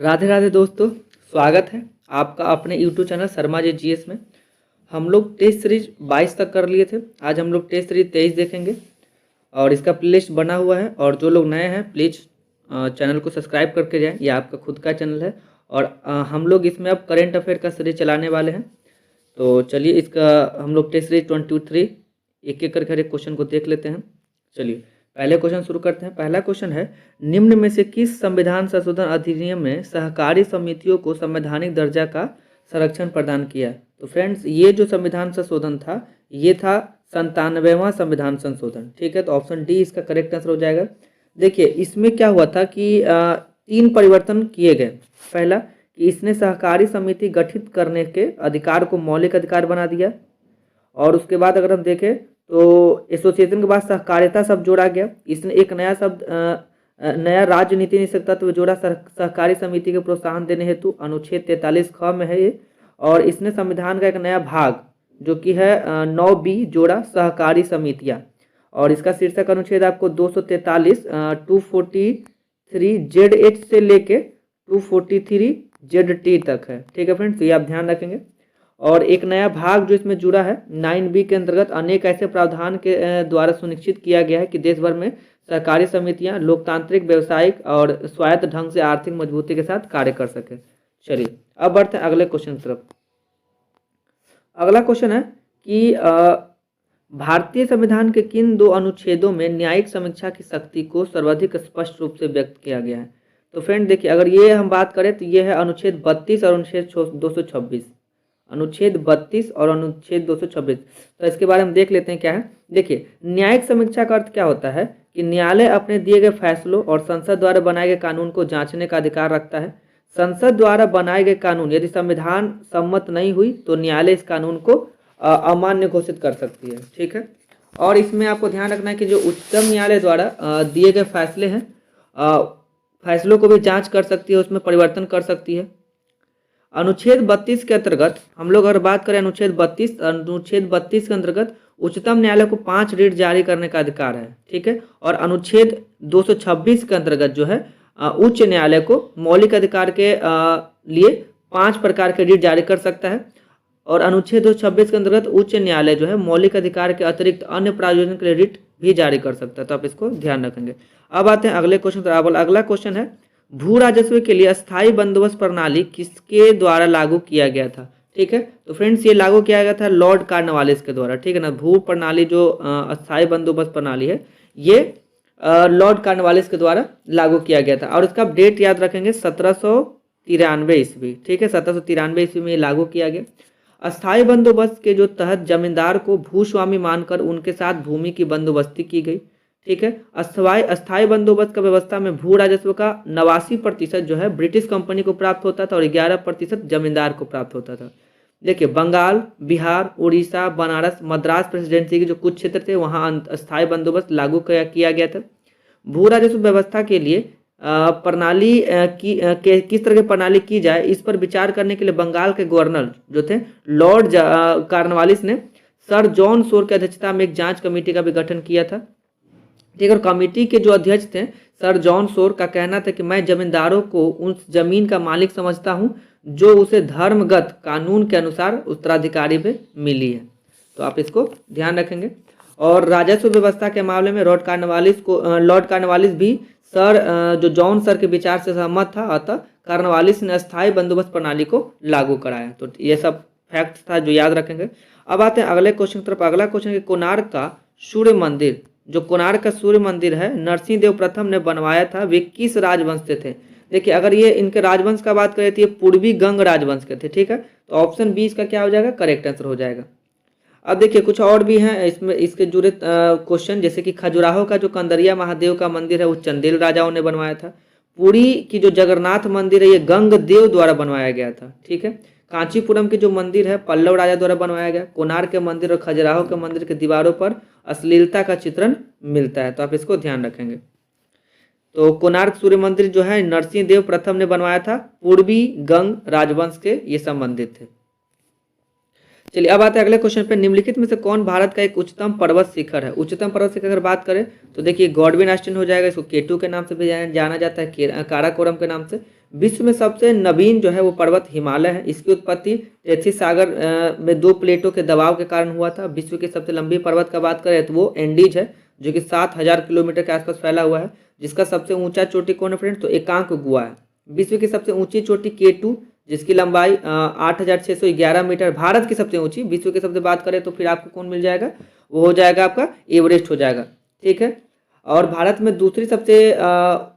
राधे राधे दोस्तों, स्वागत है आपका अपने YouTube channel Sharma ji GS में। हम लोग टेस्ट सीरीज 22 तक कर लिए थे। आज हम लोग टेस्ट सीरीज 23 देखेंगे और इसका प्लेलिस्ट बना हुआ है। और जो लोग नए हैं प्लीज़ चैनल को सब्सक्राइब करके जाएं। ये आपका खुद का चैनल है और हम लोग इसमें अब करेंट अफेयर का सीरीज चलाने वाले हैं। तो चलिए इसका हम लोग टेस्ट सीरीज 23 एक एक करके हर एक क्वेश्चन को देख लेते हैं। चलिए पहले क्वेश्चन शुरू करते हैं। पहला क्वेश्चन है, निम्न में से किस संविधान संशोधन अधिनियम में सहकारी समितियों को संवैधानिक दर्जा का संरक्षण प्रदान किया? तो फ्रेंड्स, ये जो संविधान संशोधन था ये था 97वां संविधान संशोधन। ठीक है, तो ऑप्शन डी इसका करेक्ट आंसर हो जाएगा। देखिए इसमें क्या हुआ था कि 3 परिवर्तन किए गए। पहला कि इसने सहकारी समिति गठित करने के अधिकार को मौलिक अधिकार बना दिया, और उसके बाद अगर हम देखें तो एसोसिएशन के बाद सहकारिता शब्द जोड़ा गया। इसने एक नया शब्द नया राज्य नीति निषेध तत्व जोड़ा सहकारी समिति के प्रोत्साहन देने हेतु, अनुच्छेद 43 ख में है ये। और इसने संविधान का एक नया भाग जो कि है 9B जोड़ा, सहकारी समितियां। और इसका शीर्षक अनुच्छेद आपको 243 243 ZH से लेके 243 ZT तक है। ठीक है फ्रेंड्स, तो ये आप ध्यान रखेंगे। और एक नया भाग जो इसमें जुड़ा है 9B के अंतर्गत अनेक ऐसे प्रावधान के द्वारा सुनिश्चित किया गया है कि देश भर में सहकारी समितियां लोकतांत्रिक, व्यावसायिक और स्वायत्त ढंग से आर्थिक मजबूती के साथ कार्य कर सके। चलिए अब बढ़ते हैं अगले क्वेश्चन की तरफ। अगला क्वेश्चन है कि भारतीय संविधान के किन 2 अनुच्छेदों में न्यायिक समीक्षा की शक्ति को सर्वाधिक स्पष्ट रूप से व्यक्त किया गया है? तो फ्रेंड देखिए, अगर ये हम बात करें तो ये है अनुच्छेद 32 और अनुच्छेद 226। अनुच्छेद 32 और अनुच्छेद 226। तो इसके बारे में देख लेते हैं क्या है। देखिए, न्यायिक समीक्षा का अर्थ क्या होता है कि न्यायालय अपने दिए गए फैसलों और संसद द्वारा बनाए गए कानून को जांचने का अधिकार रखता है। संसद द्वारा बनाए गए कानून यदि संविधान सम्मत नहीं हुई तो न्यायालय इस कानून को अमान्य घोषित कर सकती है। ठीक है, और इसमें आपको ध्यान रखना है कि जो उच्चतम न्यायालय द्वारा दिए गए फैसले हैं, फैसलों को भी जांच कर सकती है, उसमें परिवर्तन कर सकती है। अनुच्छेद 32 के अंतर्गत हम लोग अगर बात करें, अनुच्छेद 32 के अंतर्गत उच्चतम न्यायालय को 5 रिट जारी करने का अधिकार है। ठीक है, और अनुच्छेद 226 के अंतर्गत जो है उच्च न्यायालय को मौलिक अधिकार के लिए 5 प्रकार के रिट जारी कर सकता है। और अनुच्छेद 226 के अंतर्गत उच्च न्यायालय जो है मौलिक अधिकार के अतिरिक्त अन्य प्रायोजन के लिए रिट भी जारी कर सकता है। तो आप इसको ध्यान रखेंगे। अब आते हैं अगले क्वेश्चन पर। अगला क्वेश्चन है, भू राजस्व के लिए अस्थायी बंदोबस्त प्रणाली किसके द्वारा लागू किया गया था? ठीक है, तो फ्रेंड्स ये लागू किया गया था लॉर्ड कॉर्नवालिस के द्वारा। ठीक है ना, भू प्रणाली जो अस्थायी बंदोबस्त प्रणाली है ये लॉर्ड कॉर्नवालिस के द्वारा लागू किया गया था। और इसका डेट याद रखेंगे 1793 ईस्वी। ठीक है, 1793 ईस्वी में ये लागू किया गया। अस्थायी बंदोबस्त के जो तहत जमींदार को भूस्वामी मानकर उनके साथ भूमि की बंदोबस्ती की गई। ठीक है, अस्थायी बंदोबस्त का व्यवस्था में भू राजस्व का 89% जो है ब्रिटिश कंपनी को प्राप्त होता था और 11% जमींदार को प्राप्त होता था। देखिए, बंगाल, बिहार, उड़ीसा, बनारस, मद्रास प्रेसिडेंसी के जो कुछ क्षेत्र थे वहाँ अस्थायी बंदोबस्त लागू किया गया था। भू राजस्व व्यवस्था के लिए प्रणाली किस तरह की प्रणाली की जाए, इस पर विचार करने के लिए बंगाल के गवर्नर जो थे लॉर्ड कॉर्नवालिस ने सर जॉन शोर की अध्यक्षता में एक जांच कमेटी का भी गठन किया था। ठीक है, और कमेटी के जो अध्यक्ष थे सर जॉन शोर का कहना था कि मैं जमींदारों को उस जमीन का मालिक समझता हूं जो उसे धर्मगत कानून के अनुसार उत्तराधिकारी में मिली है। तो आप इसको ध्यान रखेंगे। और राजस्व व्यवस्था के मामले में लॉर्ड कॉर्नवालिस भी जो जॉन सर के विचार से सहमत था, अतः कॉर्नवालिस ने अस्थायी बंदोबस्त प्रणाली को लागू कराया। तो ये सब फैक्ट था जो याद रखेंगे। अब आते हैं अगले क्वेश्चन की तरफ। अगला क्वेश्चन है, कोणार्क का सूर्य मंदिर, जो कोणार्क का सूर्य मंदिर है नरसिंह देव प्रथम ने बनवाया था, वे किस राजवंश से थे? देखिए, अगर ये इनके राजवंश का बात करें तो ये पूर्वी गंग राजवंश के थे। ठीक है, तो ऑप्शन बी इसका क्या हो जाएगा, करेक्ट आंसर हो जाएगा। अब देखिए कुछ और भी हैं इसमें इसके जुड़े क्वेश्चन, जैसे कि खजुराहो का जो कंदरिया महादेव का मंदिर है वो चंदेल राजाओं ने बनवाया था। पुरी की जो जगन्नाथ मंदिर है ये गंग देव द्वारा बनवाया गया था। ठीक है, कांचीपुरम के जो मंदिर है पल्लव राजा द्वारा बनवाया गया। कोणार्क के मंदिर और खजुराहो के मंदिर के दीवारों पर अश्लीलता का चित्रण मिलता है। तो आप इसको ध्यान रखेंगे। तो कोणार्क सूर्य मंदिर जो है नरसिंह देव प्रथम ने बनवाया था, पूर्वी गंग राजवंश के ये संबंधित थे। चलिए अब आते हैं अगले क्वेश्चन पे। निम्नलिखित में से कौन भारत का एक उच्चतम पर्वत शिखर है? उच्चतम पर्वत शिखर अगर बात करें तो देखिए गॉडविन आस्टीन हो जाएगा, इसको K2 के नाम से भी जाना जाता है, काराकोरम के नाम से। विश्व में सबसे नवीन जो है वो पर्वत हिमालय है। इसकी उत्पत्ति तैथिस सागर में दो प्लेटों के दबाव के कारण हुआ था। विश्व की सबसे लंबी पर्वत का बात करें तो वो एंडीज है, जो कि 7000 किलोमीटर के आसपास फैला हुआ है। जिसका सबसे ऊंचा चोटी कौन है फ्रेंड? तो एकांकगुआ है। विश्व की सबसे ऊंची चोटी K2, जिसकी लंबाई 8611 मीटर, भारत की सबसे ऊंची। विश्व की सबसे बात करें तो फिर आपको कौन मिल जाएगा? वो हो जाएगा आपका एवरेस्ट हो जाएगा, ठीक है। और भारत में दूसरी सबसे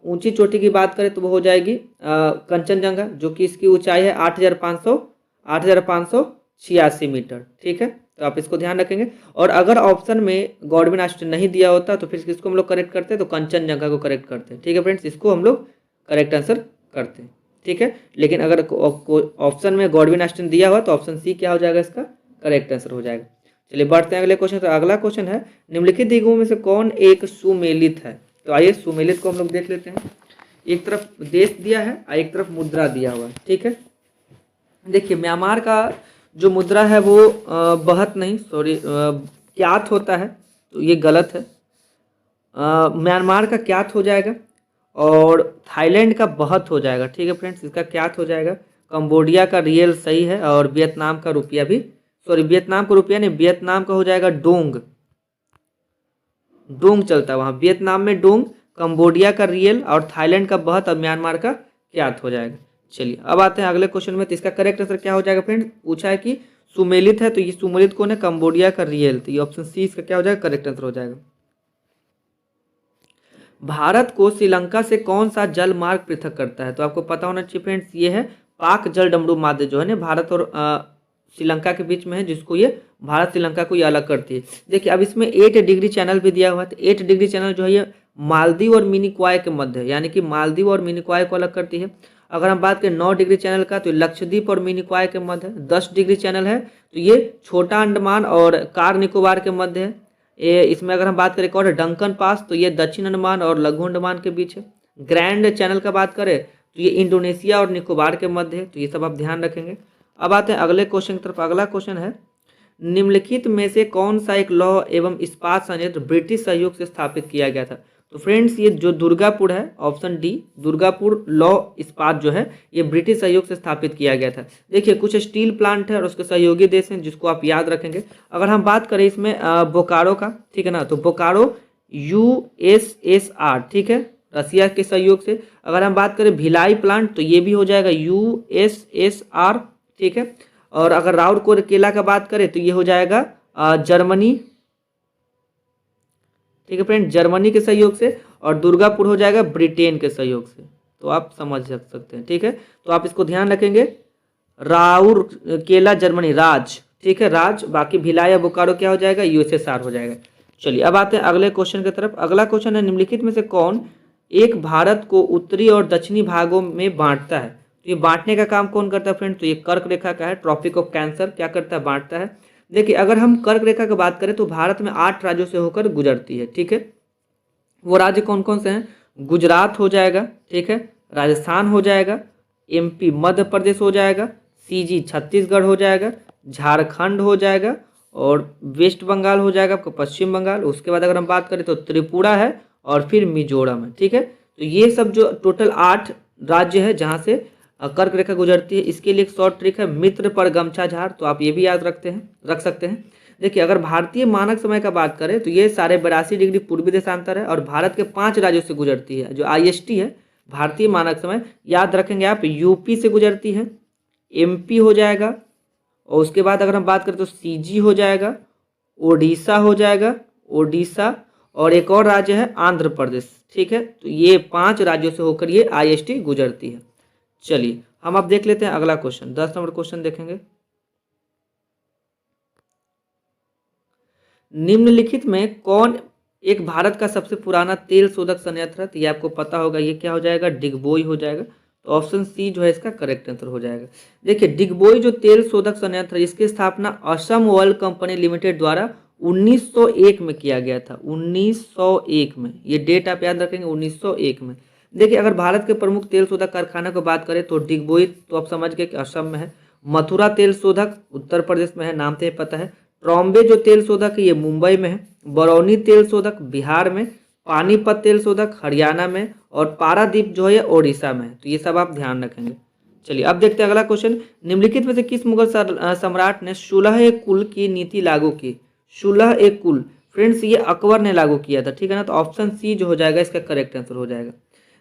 ऊंची चोटी की बात करें तो वो हो जाएगी कंचनजंगा, जो कि इसकी ऊंचाई है 8586 मीटर, ठीक है। तो आप इसको ध्यान रखेंगे। और अगर ऑप्शन में गॉडविन आर्मस्ट्रांग नहीं दिया होता तो फिर किसको हम लोग करेक्ट करते हैं? तो कंचनजंगा को करेक्ट करते हैं, ठीक है फ्रेंड्स। इसको हम लोग करेक्ट आंसर करते हैं, ठीक है। लेकिन अगर ऑप्शन में गॉडविन आर्मस्ट्रांग दिया हुआ तो ऑप्शन सी क्या हो जाएगा? इसका करेक्ट आंसर हो जाएगा। चलिए बढ़ते हैं अगले क्वेश्चन। तो अगला क्वेश्चन है, निम्नलिखित द्वीपों में से कौन एक सुमेलित है? तो आइए सुमेलित को हम लोग देख लेते हैं। एक तरफ देश दिया है और एक तरफ मुद्रा दिया हुआ है, ठीक है। देखिए म्यांमार का जो मुद्रा है वो बहत नहीं, सॉरी, क्यात होता है, तो ये गलत है। म्यांमार का क्यात हो जाएगा और थाईलैंड का बहत हो जाएगा, ठीक है फ्रेंड्स। इसका क्यात हो जाएगा। कंबोडिया का रियल सही है और वियतनाम का रुपया भी, सॉरी वियतनाम का रुपया नहीं, वियतनाम का हो जाएगा डोंग। डोंग चलता है वहाँ वियतनाम में डोंग, कंबोडिया का रियल और थाईलैंड का बहत और म्यांमार का क्यात हो जाएगा। चलिए अब आते हैं अगले क्वेश्चन में। तो इसका करेक्ट आंसर क्या हो जाएगा फ्रेंड? पूछा है कि सुमेलित है, तो ये सुमेलित कौन है? कंबोडिया का रियल। तो ये ऑप्शन सी इसका क्या हो जाएगा? करेक्ट आंसर हो जाएगा। भारत को श्रीलंका से कौन सा जल मार्ग पृथक करता है? तो आपको पता होना चाहिए फ्रेंड्स, ये है पाक जल डमरू माध्य जो है ना भारत और श्रीलंका के बीच में है, जिसको ये भारत श्रीलंका को ये अलग करती है। देखिए अब इसमें 8 डिग्री चैनल भी दिया हुआ है। तो 8 डिग्री चैनल जो है ये मालदीव और मिनिकॉय के मध्य है, यानी कि मालदीव और मिनिकॉय को अलग करती है। अगर हम बात करें 9 डिग्री चैनल का तो लक्षद्वीप और मिनिकॉय के मध्य है। 10 डिग्री चैनल है तो ये छोटा अंडमान और कार निकोबार के मध्य है। इसमें अगर हम बात करें और डंकन पास तो ये दक्षिण अंडमान और लघु अंडमान के बीच है। ग्रैंड चैनल का बात करें तो ये इंडोनेशिया और निकोबार के मध्य है। तो ये सब आप ध्यान रखेंगे। अब आते हैं अगले क्वेश्चन की तरफ। अगला क्वेश्चन है, निम्नलिखित में से कौन सा एक लौह एवं इस्पात संयंत्र ब्रिटिश सहयोग से स्थापित किया गया था? तो फ्रेंड्स ये जो दुर्गापुर है, ऑप्शन डी, दुर्गापुर लौह इस्पात जो है ये ब्रिटिश सहयोग से स्थापित किया गया था। देखिए कुछ स्टील प्लांट है और उसके सहयोगी देश हैं जिसको आप याद रखेंगे। अगर हम बात करें इसमें बोकारो का, ठीक है ना, तो बोकारो USSR, ठीक है, रसिया के सहयोग से। अगर हम बात करें भिलाई प्लांट तो ये भी हो जाएगा USSR, ठीक है। और अगर राउरकेला केला का बात करें तो ये हो जाएगा जर्मनी, ठीक है फ्रेंड, जर्मनी के सहयोग से। और दुर्गापुर हो जाएगा ब्रिटेन के सहयोग से। तो आप समझ सकते हैं, ठीक है। तो आप इसको ध्यान रखेंगे, राउरकेला जर्मनी राज, ठीक है, राज। बाकी भिलाई या बोकारो क्या हो जाएगा? USSR हो जाएगा। चलिए अब आते हैं अगले क्वेश्चन की तरफ। अगला क्वेश्चन है, निम्नलिखित में से कौन एक भारत को उत्तरी और दक्षिणी भागों में बांटता है? तो ये बांटने का काम कौन करता है फ्रेंड? तो ये कर्क रेखा का है, ट्रॉपिक ऑफ कैंसर क्या करता है? बांटता है। देखिए अगर हम कर्क रेखा की बात करें तो भारत में 8 राज्यों से होकर गुजरती है, ठीक है। वो राज्य कौन कौन से हैं? गुजरात हो जाएगा, ठीक है, राजस्थान हो जाएगा, MP मध्य प्रदेश हो जाएगा, CG छत्तीसगढ़ हो जाएगा, झारखंड हो जाएगा और वेस्ट बंगाल हो जाएगा आपको, पश्चिम बंगाल। उसके बाद अगर हम बात करें तो त्रिपुरा है और फिर मिजोरम है, ठीक है। तो ये सब जो टोटल 8 राज्य है जहाँ से कर्क रेखा गुजरती है। इसके लिए एक शॉर्ट ट्रिक है, मित्र पर गमछा झाड़, तो आप ये भी याद रख सकते हैं। देखिए अगर भारतीय मानक समय का बात करें तो ये 82.5 डिग्री पूर्वी देशांतर है और भारत के 5 राज्यों से गुजरती है। जो IST है भारतीय मानक समय, याद रखेंगे आप, UP से गुजरती है, MP हो जाएगा और उसके बाद अगर हम बात करें तो CG हो जाएगा, ओडिशा हो जाएगा, ओडिशा, और एक और राज्य है आंध्र प्रदेश, ठीक है। तो ये 5 राज्यों से होकर ये IST गुजरती है। चलिए हम अब देख लेते हैं अगला क्वेश्चन, 10 नंबर क्वेश्चन देखेंगे। निम्नलिखित में कौन एक भारत का सबसे पुराना तेल शोधक संयंत्र है? तो ये आपको पता होगा, ये क्या हो जाएगा? डिगबोई हो जाएगा। तो ऑप्शन सी जो है इसका करेक्ट आंसर हो जाएगा। देखिए डिगबोई जो तेल शोधक संयंत्र है इसकी स्थापना असम ऑयल कंपनी लिमिटेड द्वारा 1901 में किया गया था। 1901 में, ये डेट आप याद रखेंगे, 1901 में। देखिए अगर भारत के प्रमुख तेल शोधक कारखाना की बात करें तो डिगबोई तो आप समझ गए कि असम में है, मथुरा तेल शोधक उत्तर प्रदेश में है, नाम से पता है। ट्रॉम्बे जो तेल शोधक है ये मुंबई में है, बरौनी तेल शोधक बिहार में, पानीपत तेल शोधक हरियाणा में, और पारादीप जो है ओडिशा में है। तो ये सब आप ध्यान रखेंगे। चलिए अब देखते हैं अगला क्वेश्चन। निम्नलिखित में से किस मुगल सम्राट ने सुलह ए कुल की नीति लागू की? सुलह ए कुल फ्रेंड्स ये अकबर ने लागू किया था, ठीक है ना। तो ऑप्शन सी जो हो जाएगा इसका करेक्ट आंसर हो जाएगा।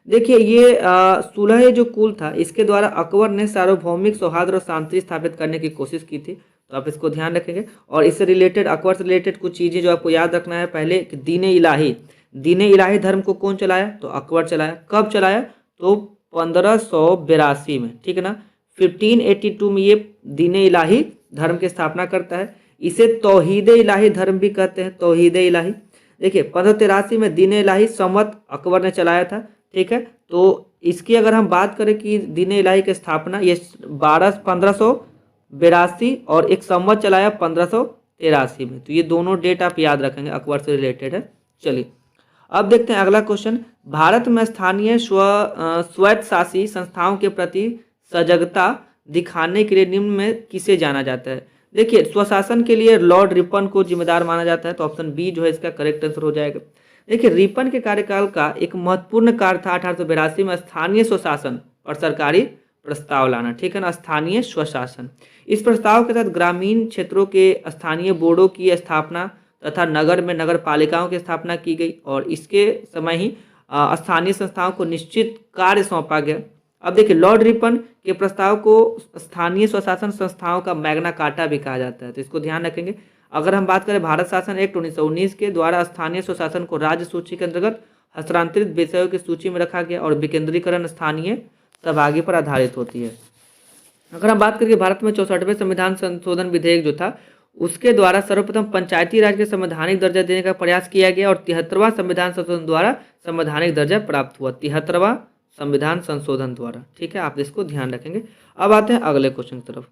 देखिए ये सुलह जो कुल था इसके द्वारा अकबर ने सार्वभौमिक सौहार्द और शांति स्थापित करने की कोशिश की थी। तो आप इसको ध्यान रखेंगे। और इससे रिलेटेड अकबर से रिलेटेड कुछ चीज़ें जो आपको याद रखना है। पहले दीन इलाही धर्म को कौन चलाया? तो अकबर चलाया। कब चलाया? तो 1582 में, ठीक है ना। 1582 में ये दीन इलाही धर्म की स्थापना करता है। इसे तौहीद इलाही धर्म भी कहते हैं, तौहीद इलाही। देखिए 1583 में दीन इलाही संवत अकबर ने चलाया था, ठीक है। तो इसकी अगर हम बात करें कि दीन इलाही की स्थापना ये 1582 और एक संवत चलाया 1583 में। तो ये दोनों डेट आप याद रखेंगे, अकबर से रिलेटेड है। चलिए अब देखते हैं अगला क्वेश्चन। भारत में स्थानीय स्वायत्तशासी संस्थाओं के प्रति सजगता दिखाने के लिए निम्न में किसे जाना जाता है? देखिए स्वशासन के लिए लॉर्ड रिपन को जिम्मेदार माना जाता है। तो ऑप्शन बी जो है इसका करेक्ट आंसर हो जाएगा। देखिए रिपन के कार्यकाल का एक महत्वपूर्ण कार्य था 1882 में स्थानीय स्वशासन और सरकारी प्रस्ताव लाना, ठीक है ना। स्थानीय स्वशासन, इस प्रस्ताव के तहत ग्रामीण क्षेत्रों के स्थानीय बोर्डों की स्थापना तथा नगर में नगर पालिकाओं की स्थापना की गई, और इसके समय ही स्थानीय संस्थाओं को निश्चित कार्य सौंपा गया। अब देखिए लॉर्ड रिपन के प्रस्ताव को स्थानीय स्वशासन संस्थाओं का मैग्ना कार्टा भी कहा जाता है। तो इसको ध्यान रखेंगे। अगर हम बात करें भारत शासन एक्ट 1919 के द्वारा स्थानीय स्वशासन को राज्य सूची के अंतर्गत हस्तांतरित विषयों की सूची में रखा गया, और विकेंद्रीकरण स्थानीय सहभागी पर आधारित होती है। अगर हम बात करें भारत में 64वें संविधान संशोधन विधेयक जो था उसके द्वारा सर्वप्रथम पंचायती राज के संवैधानिक दर्जा देने का प्रयास किया गया, और 73वां संविधान संशोधन द्वारा संवैधानिक दर्जा प्राप्त हुआ। 73वां संविधान संशोधन द्वारा, ठीक है। आप इसको ध्यान रखेंगे। अब आते हैं अगले क्वेश्चन की तरफ।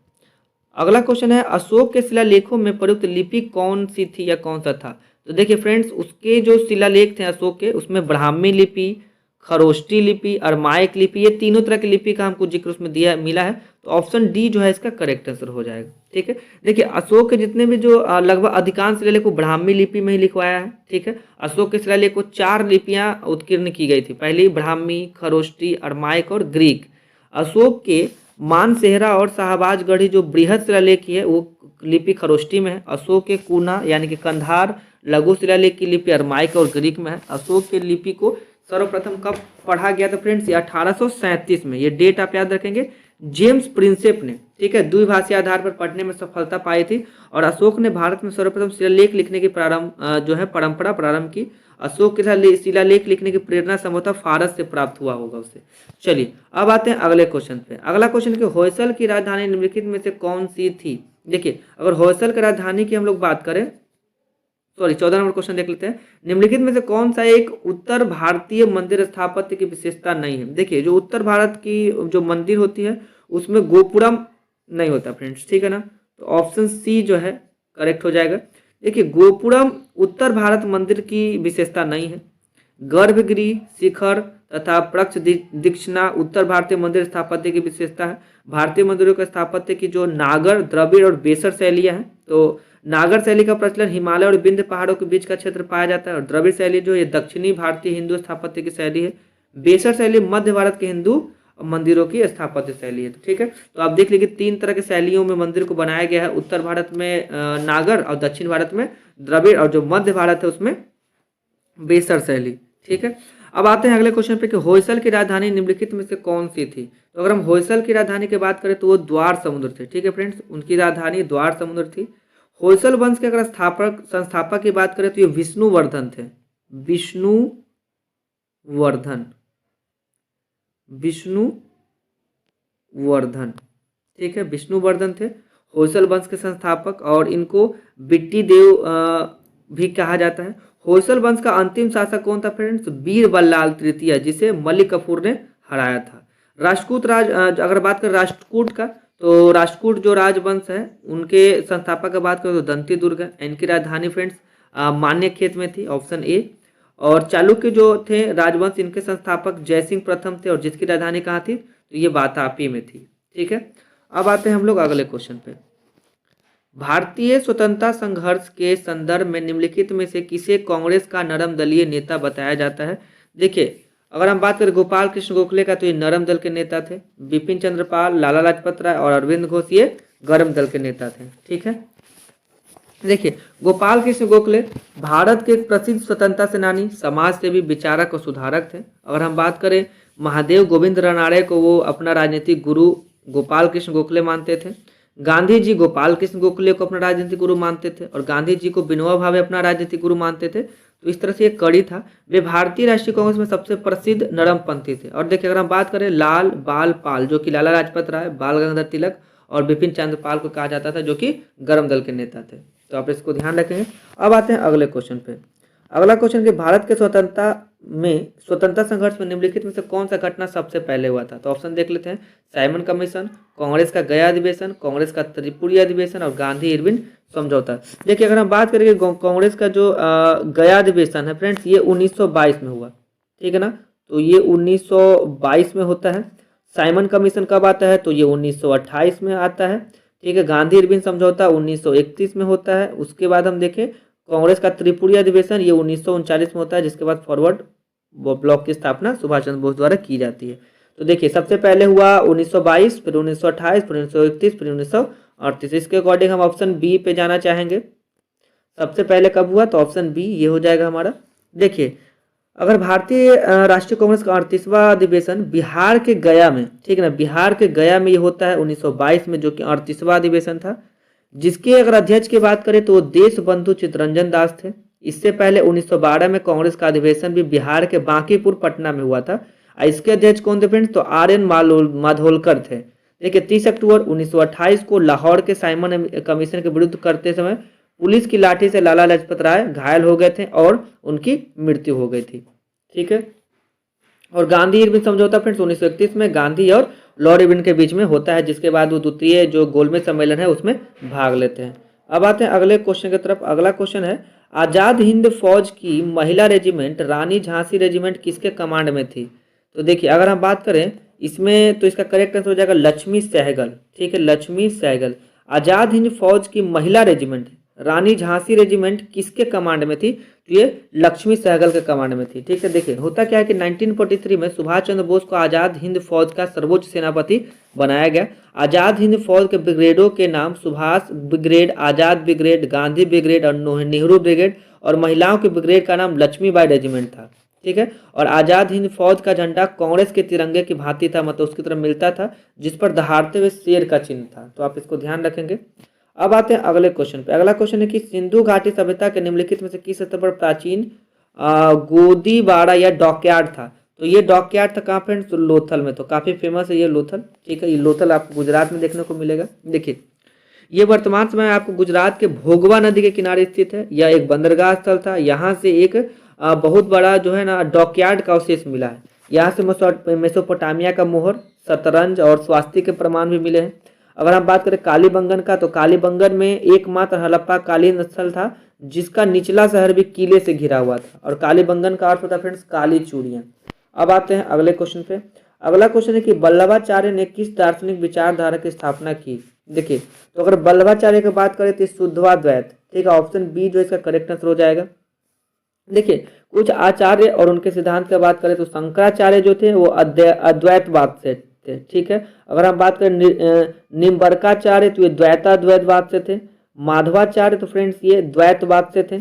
अगला क्वेश्चन है अशोक के शिलालेखों में प्रयुक्त लिपि कौन सी थी या कौन सा था? तो देखिए फ्रेंड्स उसके जो शिलालेख थे अशोक के उसमें ब्राह्मी लिपि, खरोष्टी लिपि, अरमाइक लिपि, ये तीनों तरह की लिपि का हमको जिक्र उसमें मिला है। तो ऑप्शन डी जो है इसका करेक्ट आंसर हो जाएगा, ठीक है। देखिए अशोक के जितने भी जो लगभग अधिकांश शिलालेख को ब्राह्मी लिपि में ही लिखवाया है, ठीक है। अशोक के शिलालेख को 4 लिपियां उत्कीर्ण की गई थी। पहली ब्राह्मी, खरोष्टी, अरमाइक और ग्रीक। अशोक के मानसेहरा और शाहबाजगढ़ी जो बृहद शिलालेख है वो लिपि खरोष्टी में है। अशोक के कूना यानी कि कंधार लघु शिलालेख की लिपि अरमाइक और ग्रीक में है। अशोक के लिपि को सर्वप्रथम कब पढ़ा गया था फ्रेंड्स? ये 1837 में। ये डेट आप याद रखेंगे। जेम्स प्रिंसेप ने, ठीक है, द्विभाषीय आधार पर पढ़ने में सफलता पाई थी, और अशोक ने भारत में सर्वप्रथम शिलालेख लिखने की परंपरा प्रारंभ की। अशोक के शिलालेख लिखने की प्रेरणा संभवतः फारस से प्राप्त हुआ होगा उसे। चलिए अब आते हैं अगले क्वेश्चन पे। अगला क्वेश्चन कि होयसल की राजधानी निम्नलिखित में से कौन सी थी? देखिए अगर होयसल की राजधानी की हम लोग बात करें, 14 नंबर क्वेश्चन देख लेते हैं। निम्नलिखित में से कौन सा एक उत्तर भारतीय मंदिर स्थापत्य की विशेषता नहीं है? देखिए जो उत्तर भारत की जो मंदिर होती है उसमें गोपुरम नहीं होता फ्रेंड्स, ठीक है ना। तो ऑप्शन सी जो है करेक्ट हो जाएगा। देखिए गोपुरम उत्तर भारत मंदिर की विशेषता नहीं है। गर्भगृह, शिखर तथा प्रक्ष दीक्षिणा उत्तर भारतीय मंदिर स्थापत्य की विशेषता है। भारतीय मंदिरों के स्थापत्य की जो नागर, द्रविड़ और बेसर शैलियां हैं, तो नागर शैली का प्रचलन हिमालय और विंध्य पहाड़ों के बीच का क्षेत्र पाया जाता है, और द्रविड़ शैली जो ये दक्षिणी भारतीय हिंदू स्थापत्य की शैली है। बेसर शैली मध्य भारत के हिंदू मंदिरों की स्थापत्य शैली है, ठीक है। तो आप देख लीजिए 3 तरह के शैलियों में मंदिर को बनाया गया है। उत्तर भारत में नागर और दक्षिण भारत में द्रविड़, और जो मध्य भारत है उसमें बेसर शैली, ठीक है। अब आते हैं अगले क्वेश्चन पे कि होयसल की राजधानी निम्नलिखित में से कौन सी थी? तो अगर हम होयसल की राजधानी की बात करें तो वो द्वार समुद्र थे, ठीक है फ्रेंड्स। उनकी राजधानी द्वार समुद्र थी। होयसल वंश के अगर संस्थापक की बात करें तो ये विष्णुवर्धन थे। विष्णुवर्धन, ठीक है, विष्णुवर्धन थे होयसल वंश के संस्थापक, और इनको बिट्टी देव भी कहा जाता है। होयसल वंश का अंतिम शासक कौन था फ्रेंड्स? बीरबललाल तृतीय, जिसे मलिक कफूर ने हराया था। राष्ट्रकूट अगर बात करें राष्ट्रकूट का, तो राष्ट्रकूट जो राजवंश है उनके संस्थापक की बात करें तो दंती दुर्ग है। इनकी राजधानी फ्रेंड्स मान्यखेत में थी, ऑप्शन ए। और चालुक्य जो थे राजवंश, इनके संस्थापक जयसिंह प्रथम थे, और जिसकी राजधानी कहाँ थी? तो ये वातापी में थी, ठीक है। अब आते हैं हम लोग अगले क्वेश्चन पे। भारतीय स्वतंत्रता संघर्ष के संदर्भ में निम्नलिखित में से किसे कांग्रेस का नरम दलीय नेता बताया जाता है? देखिए, अगर हम बात करें गोपाल कृष्ण गोखले का, तो ये नरम दल के नेता थे। बिपिन चंद्र पाल, लाला लाजपत राय और अरविंद घोष ये गर्म दल के नेता थे। ठीक है, देखिए, गोपाल कृष्ण गोखले भारत के एक प्रसिद्ध स्वतंत्रता सेनानी, समाज सेवी, विचारक और सुधारक थे। अगर हम बात करें महादेव गोविंद रानड़े को वो अपना राजनीतिक गुरु गोपाल कृष्ण गोखले मानते थे। गांधी जी गोपाल कृष्ण गोखले को अपना राजनीतिक गुरु मानते थे और गांधी जी को विनोबा भावे अपना राजनीतिक गुरु मानते थे। तो इस तरह से एक कड़ी था। वे भारतीय राष्ट्रीय कांग्रेस में सबसे प्रसिद्ध नरमपंथी थे। और देखिए, अगर हम बात करें लाल बाल पाल, जो कि लाला लाजपत राय, बाल गंगाधर तिलक और बिपिन चंद्र पाल को कहा जाता था, जो कि गर्म दल के नेता थे। तो आप इसको ध्यान रखेंगे। अब आते हैं अगले क्वेश्चन पे। अगला क्वेश्चन कि भारत के स्वतंत्रता संघर्ष में निम्नलिखित में से कौन सा घटना सबसे पहले हुआ था? तो ऑप्शन देख लेते हैं। साइमन कमीशन, कांग्रेस का गया अधिवेशन, कांग्रेस का त्रिपुरी अधिवेशन और गांधी इरविन समझौता। देखिए, अगर हम बात करें कांग्रेस का जो गया अधिवेशन है फ्रेंड्स, ये 1922 में हुआ। ठीक है ना, तो ये 1922 में होता है। साइमन कमीशन कब आता है? तो ये 1928 में आता है। ठीक है, गांधी इरविन समझौता 1931 में होता है। उसके बाद हम देखें कांग्रेस का त्रिपुरी अधिवेशन, ये 1939 में होता है, जिसके बाद फॉरवर्ड ब्लॉक की स्थापना सुभाष चंद्र बोस द्वारा की जाती है। तो देखिए, सबसे पहले हुआ 1922, फिर 1928, फिर 1931, फिर 1938। इसके अकॉर्डिंग हम ऑप्शन बी पे जाना चाहेंगे। सबसे पहले कब हुआ? तो ऑप्शन बी ये हो जाएगा हमारा। देखिए, अगर भारतीय राष्ट्रीय कांग्रेस का 38वां अधिवेशन बिहार के गया में, ठीक है ना, बिहार के गया में ये होता है 1922 में, जो कि 38वां अधिवेशन था। जिसके अगर अध्यक्ष की बात करें तो वो देश बंधु चित्तरंजन दास थे। इससे पहले 1912 में कांग्रेस का अधिवेशन भी बिहार के बांकीपुर पटना में हुआ था। इसके अध्यक्ष कौन थे फ्रेंड्स? तो आर.एन. माधोलकर थे। देखिए, 30 अक्टूबर 1928 को लाहौर के साइमन कमीशन के विरुद्ध करते समय पुलिस की लाठी से लाला लाजपत राय घायल हो गए थे और उनकी मृत्यु हो गई थी। ठीक है, और गांधी इरविन समझौता फ्रेंड्स 1931 में गांधी और लॉर्ड इरविन के बीच में होता है, जिसके बाद वो द्वितीय जो गोलमेज सम्मेलन है उसमें भाग लेते हैं। अब आते हैं अगले क्वेश्चन की तरफ। अगला क्वेश्चन है, आजाद हिंद फौज की महिला रेजिमेंट रानी झांसी रेजिमेंट किसके कमांड में थी? तो देखिए, अगर हम बात करें इसमें, तो इसका करेक्ट आंसर हो जाएगा लक्ष्मी सहगल। ठीक है, लक्ष्मी सहगल। आजाद हिंद फौज की महिला रेजिमेंट रानी झांसी रेजिमेंट किसके कमांड में थी? तो ये लक्ष्मी सहगल के कमांड में थी। ठीक है, देखिए, होता क्या है कि 1943 में सुभाष चंद्र बोस को आजाद हिंद फौज का सर्वोच्च सेनापति बनाया गया। आजाद हिंद फौज के ब्रिगेडों के नाम सुभाष ब्रिगेड, आजाद ब्रिगेड, गांधी ब्रिगेड और नेहरू ब्रिगेड, और महिलाओं के ब्रिगेड का नाम लक्ष्मीबाई रेजिमेंट था। ठीक है, और आजाद हिंद फौज का झंडा कांग्रेस के तिरंगे की भांति था, मतलब उसकी तरफ मिलता था, जिस पर दहाड़ते हुए शेर का चिन्ह था। तो आप इसको ध्यान रखेंगे। अब आते हैं अगले क्वेश्चन पे। अगला क्वेश्चन है कि सिंधु घाटी सभ्यता के निम्नलिखित में से किस स्तर पर प्राचीन गोदीबाड़ा या डॉकयार्ड था? तो ये डॉकयार्ड था कहाँ फ्रेंड्स? तो लोथल में। तो काफी फेमस है ये लोथल। ठीक है, ये लोथल आपको गुजरात में देखने को मिलेगा। देखिए, ये वर्तमान समय आपको गुजरात के भोगवा नदी के किनारे स्थित है। यह एक बंदरगाह स्थल था। यहाँ से एक बहुत बड़ा जो है ना डॉकयार्ड का अवशेष मिला है। यहाँ से मेसोपोटामिया का मोहर, शतरंज और स्वास्तिक के प्रमाण भी मिले हैं। अगर हम बात करें कालीबंगन का, तो कालीबंगन में एकमात्र हड़प्पा कालीन स्थल था जिसका निचला शहर भी किले से घिरा हुआ था, और कालीबंगन का अर्थ होता है फ्रेंड्स काली चूड़ियां। अब आते हैं अगले क्वेश्चन पे। अगला क्वेश्चन है कि वल्लभाचार्य ने किस दार्शनिक विचारधारा की स्थापना की? देखिए, तो अगर वल्लभाचार्य की बात करें तो शुद्धवाद्वैत। ठीक है, ऑप्शन बी जो इसका करेक्ट आंसर हो जाएगा। देखिए, कुछ आचार्य और उनके सिद्धांत की बात करें तो शंकराचार्य जो थे वो अद्वैतवाद से थे। ठीक है, अगर हम बात करें निम्बरकाचार्य तो ये द्वैताद्वैतवाद से थे। माधवाचार्य तो फ्रेंड्स ये द्वैतवाद से थे।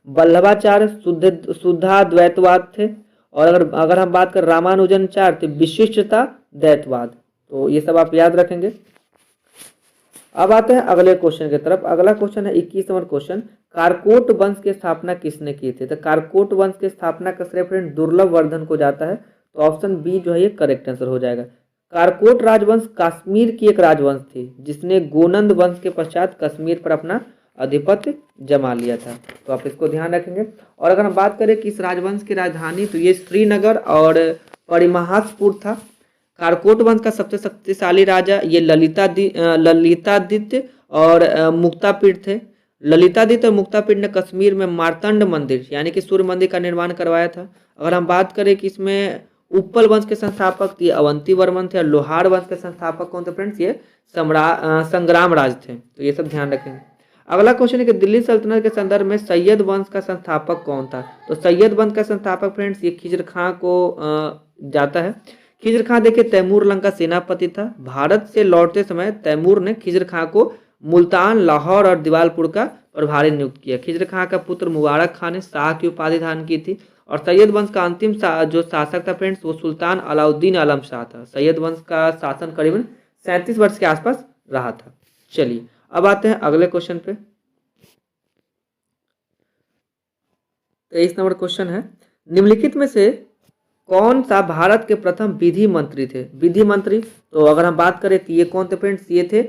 वल्लभाचार्य शुद्धाद्वैतवाद थे। और अगर हम बात करें रामानुजनाचार्य तो विशिष्टता द्वैतवाद। तो ये सब आप याद रखेंगे। अब आते हैं अगले क्वेश्चन की तरफ। अगला क्वेश्चन है 21 नंबर क्वेश्चन, कारकोट वंश की स्थापना किसने की थी? तो कारकोट वंश की स्थापना का श्रेय फ्रेंड दुर्लभ वर्धन को जाता है। तो ऑप्शन बी जो है ये करेक्ट आंसर हो जाएगा। कारकोट राजवंश कश्मीर की एक राजवंश थी जिसने गोनंद वंश के पश्चात कश्मीर पर अपना आधिपत्य जमा लिया था। तो आप इसको ध्यान रखेंगे। और अगर हम बात करें कि इस राजवंश की राजधानी, तो ये श्रीनगर और परिमहासपुर था। कारकोट वंश का सबसे शक्तिशाली राजा ये ललितादित्य और मुक्तापीठ थे। ललितादित्य और मुक्तापीठ ने कश्मीर में मार्तंड मंदिर यानी कि सूर्य मंदिर का निर्माण करवाया था। अगर हम बात करें कि इसमें उत्पल वंश के संस्थापक ये अवंती वर्मन थे, और लोहार वंश के संस्थापक कौन थे फ्रेंड्स? ये संग्राम राज थे। तो ये सब ध्यान रखेंगे। अगला क्वेश्चन है कि दिल्ली सल्तनत के संदर्भ में सैयद वंश का संस्थापक कौन था? तो सैयद वंश का संस्थापक फ्रेंड्स ये खिज्र खां को जाता है। खिज्र खां देखिए तैमूर लंग का सेनापति था। भारत से लौटते समय तैमूर ने खिज्र खां को मुल्तान, लाहौर और दिवालपुर का प्रभारी नियुक्त किया। खिज्र खां का पुत्र मुबारक खां ने शाह की उपाधि धारण की थी। और सैयद वंश का अंतिम जो शासक था फ्रेंड्स वो सुल्तान अलाउद्दीन आलम शाह था। सैयद वंश का शासन करीबन 37 वर्ष के आसपास रहा था। चलिए अब आते हैं अगले क्वेश्चन पे। 23 नंबर क्वेश्चन है, निम्नलिखित में से कौन सा भारत के प्रथम विधि मंत्री थे? विधि मंत्री तो अगर हम बात करें तो ये कौन थे फ्रेंड्स? ये थे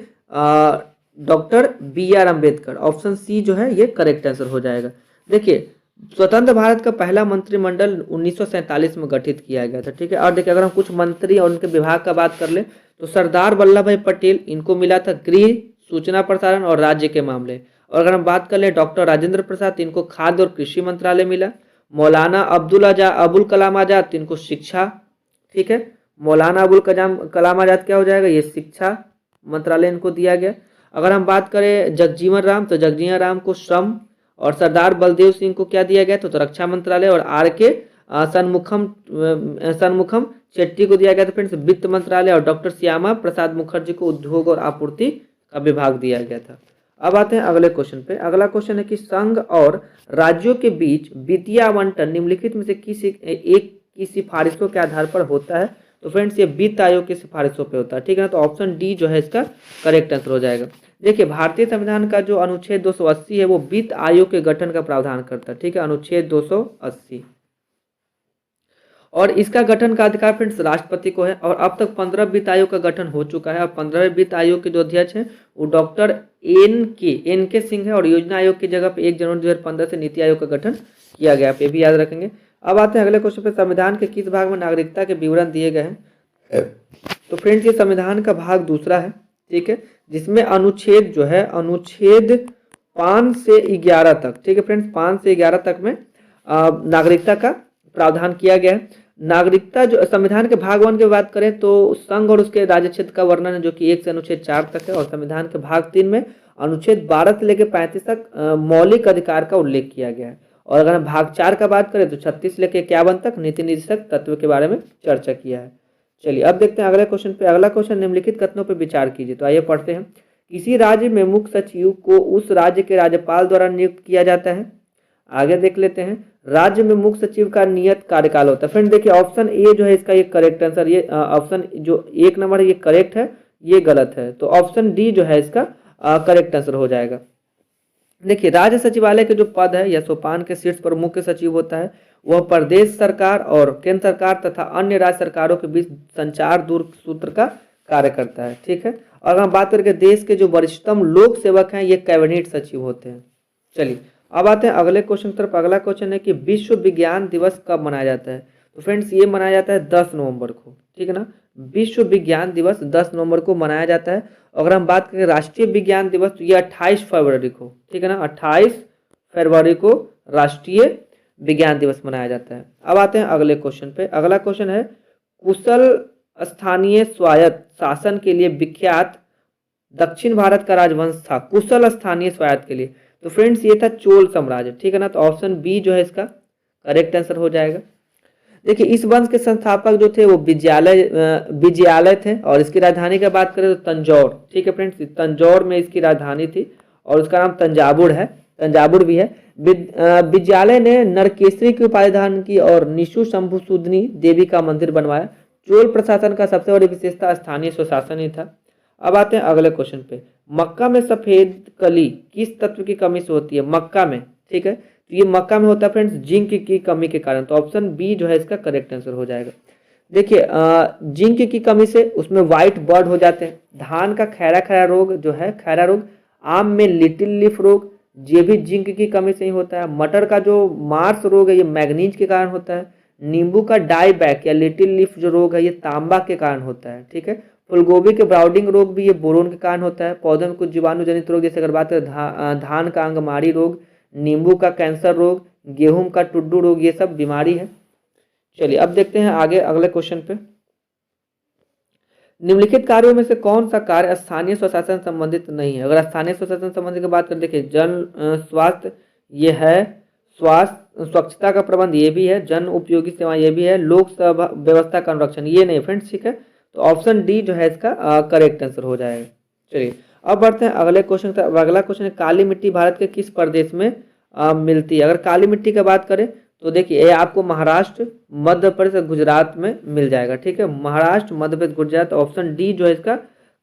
doctor BR Ambedkar. Option C जो है ये करेक्ट आंसर हो जाएगा। देखिए स्वतंत्र भारत का पहला मंत्रिमंडल 1947 में गठित किया गया था। ठीक है, और देखिए अगर हम कुछ मंत्री और उनके विभाग का बात कर ले तो सरदार वल्लभ भाई पटेल इनको मिला था गृह, सूचना प्रसारण और राज्य के मामले। और अगर हम बात कर ले डॉक्टर राजेंद्र प्रसाद इनको खाद्य और कृषि मंत्रालय मिला। मौलाना अबुल कलाम आजाद इनको शिक्षा, ठीक है, मौलाना अबुल कलाम आजाद क्या हो जाएगा? ये शिक्षा मंत्रालय इनको दिया गया। अगर हम बात करें जगजीवन राम तो जगजीवन राम को श्रम, और सरदार बलदेव सिंह को क्या दिया गया? तो रक्षा मंत्रालय। और RK सनमुखम शेट्टी को दिया गया था फ्रेंड्स वित्त मंत्रालय। और डॉक्टर श्यामा प्रसाद मुखर्जी को उद्योग और आपूर्ति का विभाग दिया गया था। अब आते हैं अगले क्वेश्चन पे। अगला क्वेश्चन है कि संघ और राज्यों के बीच वित्तीय आवंटन निम्नलिखित में से किसी एक की सिफारिशों के आधार पर होता है? तो फ्रेंड्स ये वित्त आयोग की सिफारिशों पे होता है। ठीक है ना, तो ऑप्शन डी जो है इसका करेक्ट आंसर हो जाएगा। देखिए भारतीय संविधान का जो अनुच्छेद 280 है वो वित्त आयोग के गठन का प्रावधान करता है। ठीक है, अनुच्छेद 280, और इसका गठन का अधिकार फ्रेंड्स राष्ट्रपति को है। और अब तक 15 वित्त आयोग का गठन हो चुका है। अब 15वें वित्त आयोग के जो अध्यक्ष हैं वो डॉक्टर NK सिंह है। और योजना आयोग की जगह पे 1 जनवरी 2015 से नीति आयोग का गठन किया गया, आप ये भी याद रखेंगे। अब आते हैं अगले क्वेश्चन पे, संविधान के किस भाग में नागरिकता के विवरण दिए गए हैं? तो फ्रेंड्स ये संविधान का भाग दूसरा है। ठीक है, जिसमें अनुच्छेद जो है अनुच्छेद 5 से 11 तक, ठीक है फ्रेंड्स 5 से 11 तक में नागरिकता का प्रावधान किया गया है। नागरिकता जो संविधान के भाग 1 की बात करें तो संघ और उसके राज्य क्षेत्र का वर्णन है जो कि 1 से अनुच्छेद 4 तक है। और संविधान के भाग 3 में अनुच्छेद 12 से लेकर 35 तक मौलिक अधिकार का उल्लेख किया गया है। और अगर हम भाग 4 का बात करें तो 36 से लेकर 51 तक नीति निर्देशक तत्व के बारे में चर्चा किया है। चलिए अब देखते हैं अगले क्वेश्चन पे। अगला क्वेश्चन, निम्नलिखित कथनों पर विचार कीजिए। तो आइए पढ़ते हैं। किसी राज्य में मुख्य सचिव को उस राज्य के राज्यपाल द्वारा नियुक्त किया जाता है। आगे देख लेते हैं, राज्य में मुख्य सचिव का नियत कार्यकाल होता है। फ्रेंड देखिए ऑप्शन ए जो है इसका ये करेक्ट आंसर, ये ऑप्शन जो 1 नंबर है ये करेक्ट है, ये गलत है। तो ऑप्शन डी जो है इसका करेक्ट आंसर हो जाएगा। देखिए राज्य सचिवालय के जो पद है या सोपान के शीर्ष पर मुख्य सचिव होता है, वह प्रदेश सरकार और केंद्र सरकार तथा अन्य राज्य सरकारों के बीच संचार दूर सूत्र का कार्य करता है। ठीक है, और हम बात करके देश के जो वरिष्ठतम लोक सेवक हैं ये कैबिनेट सचिव होते हैं। चलिए अब आते हैं अगले क्वेश्चन की तरफ। अगला क्वेश्चन है कि विश्व विज्ञान दिवस कब मनाया जाता है? तो फ्रेंड्स ये मनाया जाता है 10 नवंबर को। ठीक है ना, विश्व विज्ञान दिवस 10 नवंबर को मनाया जाता है। अगर हम बात करें राष्ट्रीय विज्ञान दिवस तो ये 28 फरवरी को, ठीक है ना, 28 फरवरी को राष्ट्रीय विज्ञान दिवस मनाया जाता है। अब आते हैं अगले क्वेश्चन पे। अगला क्वेश्चन है, कुशल स्थानीय स्वायत्त शासन के लिए विख्यात दक्षिण भारत का राजवंश था। कुशल स्थानीय स्वायत्त के लिए, तो फ्रेंड्स ये था चोल साम्राज्य। ठीक है ना, तो ऑप्शन बी जो है इसका करेक्ट आंसर हो जाएगा। देखिए इस वंश के संस्थापक जो थे वो विजयालय थे। और इसकी राजधानी की बात करें तो तंजौर। ठीक है फ्रेंड्स, तंजौर में इसकी राजधानी थी और उसका नाम तंजावुर है, तंजावुर भी है। विजयालय ने नरकेसरी की उपाधि धारण की और निशु शंभुसूदनी देवी का मंदिर बनवाया। चोल प्रशासन का सबसे बड़ी विशेषता स्थानीय स्वशासन ही था। अब आते हैं अगले क्वेश्चन पे। मक्का में सफेद कली किस तत्व की कमी से होती है? मक्का में, ठीक है, तो ये मक्का में होता है फ्रेंड्स जिंक की कमी के कारण। तो ऑप्शन बी जो है इसका करेक्ट आंसर हो जाएगा। देखिए जिंक की कमी से उसमें व्हाइट बर्ड हो जाते हैं। धान का खैरा रोग जो है, खैरा रोग, आम में लिटिल लीफ रोग, ये भी जिंक की कमी से ही होता है। मटर का जो मार्स रोग है ये मैग्नीज के कारण होता है। नींबू का डाईबैक या लिटिल लीफ जो रोग है ये तांबा के कारण होता है। ठीक है, फूलगोभी के ब्राउडिंग रोग भी ये बोरोन के कारण होता है। पौधों में कुछ जीवाणु जनित रोग जैसे अगर बात करें धान का अंगमारी रोग, नींबू का कैंसर रोग, गेहूं का टुड्डू रोग, ये सब बीमारी है। चलिए अब देखते हैं आगे अगले क्वेश्चन पे। निम्नलिखित कार्यों में से कौन सा कार्य स्थानीय स्वशासन संबंधित नहीं है? अगर स्थानीय स्वशासन संबंधित की बात करें, देखिए जन स्वास्थ्य ये है, स्वास्थ्य स्वच्छता का प्रबंध ये भी है, जन उपयोगी सेवा ये भी है, लोक सभा व्यवस्था का संरक्षण ये नहीं फ्रेंड्स, ठीक है। तो ऑप्शन डी जो है इसका करेक्ट आंसर हो जाएगा। चलिए अब बढ़ते हैं अगले क्वेश्चन की तरफ। अगला क्वेश्चन है काली मिट्टी भारत के किस प्रदेश में मिलती है? अगर काली मिट्टी की बात करें तो देखिए ये आपको महाराष्ट्र, मध्य प्रदेश, गुजरात में मिल जाएगा, ठीक है। महाराष्ट्र, मध्य प्रदेश, गुजरात, ऑप्शन डी जो है इसका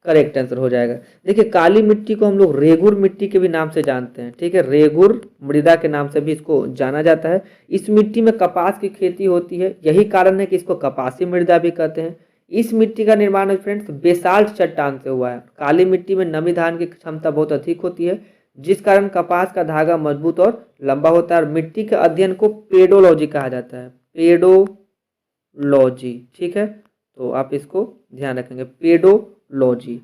करेक्ट आंसर हो जाएगा। देखिए काली मिट्टी को हम लोग रेगुर मिट्टी के भी नाम से जानते हैं, ठीक है। रेगुर मृदा के नाम से भी इसको जाना जाता है। इस मिट्टी में कपास की खेती होती है, यही कारण है कि इसको कपासी मृदा भी कहते हैं। इस मिट्टी का निर्माण फ्रेंड्स बेसाल्ट चट्टान से हुआ है। काली मिट्टी में नमी धारण की क्षमता बहुत अधिक होती है, जिस कारण कपास का धागा मजबूत और लंबा होता है। और मिट्टी के अध्ययन को पेडोलॉजी कहा जाता है, पेडोलॉजी, ठीक है। तो आप इसको ध्यान रखेंगे, पेडोलॉजी।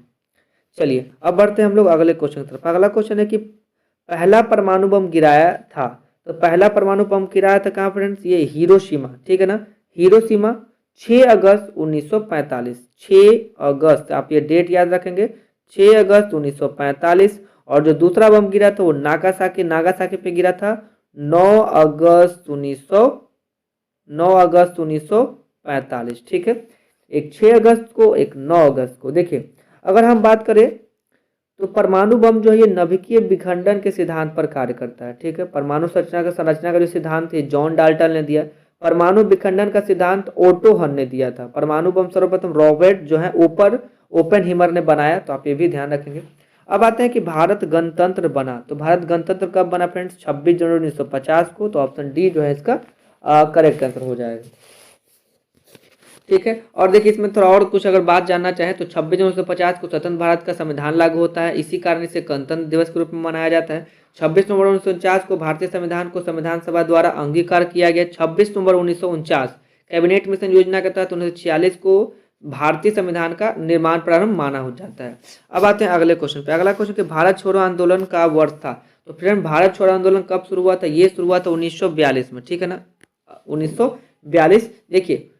चलिए अब बढ़ते हैं हम लोग अगले क्वेश्चन की तरफ। अगला क्वेश्चन है कि पहला परमाणु बम गिराया था, तो पहला परमाणु बम गिराया था कहाँ फ्रेंड्स? ये हिरोशिमा, ठीक है ना। हिरोशिमा 6 अगस्त 1945, 6 अगस्त, आप ये डेट याद रखेंगे, 6 अगस्त 1945। और जो दूसरा बम गिरा था वो नागासाकी पे गिरा था 9 अगस्त 1945, ठीक है। एक 6 अगस्त को, एक 9 अगस्त को। देखिए अगर हम बात करें तो परमाणु बम जो है ये नाभिकीय विखंडन के सिद्धांत पर कार्य करता है, ठीक है। परमाणु संरचना का जो सिद्धांत है जॉन डाल्टन ने दिया। परमाणु विखंडन का सिद्धांत ओटो हन ने दिया था। परमाणु बम सर्वप्रथम रॉबर्ट जो है ओपेनहीमर ने बनाया, तो आप ये भी ध्यान रखेंगे। अब आते हैं कि भारत गणतंत्र बना, तो भारत गणतंत्र कब बना फ्रेंड्स? 26 जनवरी 1950 को। तो ऑप्शन डी जो है इसका करेक्ट आंसर हो जाएगा, ठीक है। और देखिए इसमें थोड़ा और कुछ अगर बात जानना चाहे तो 26 जनवरी 1950 को स्वतंत्र भारत का संविधान लागू होता है, इसी कारण इसे गणतंत्र दिवस के रूप में मनाया जाता है। 26 नवंबर 1949 को भारतीय संविधान को संविधान सभा द्वारा अंगीकार किया गया। 26 नवंबर 1949 कैबिनेट मिशन योजना के तहत 1946 को भारतीय संविधान का निर्माण प्रारंभ माना हो जाता है। अब आते हैं अगले क्वेश्चन पे। अगला क्वेश्चन कि भारत छोड़ो आंदोलन का वर्ष था, तो फ्रेंड भारत छोड़ो आंदोलन कब शुरू हुआ था? ये शुरू हुआ था 1942 में, ठीक है ना, 1942। देखिए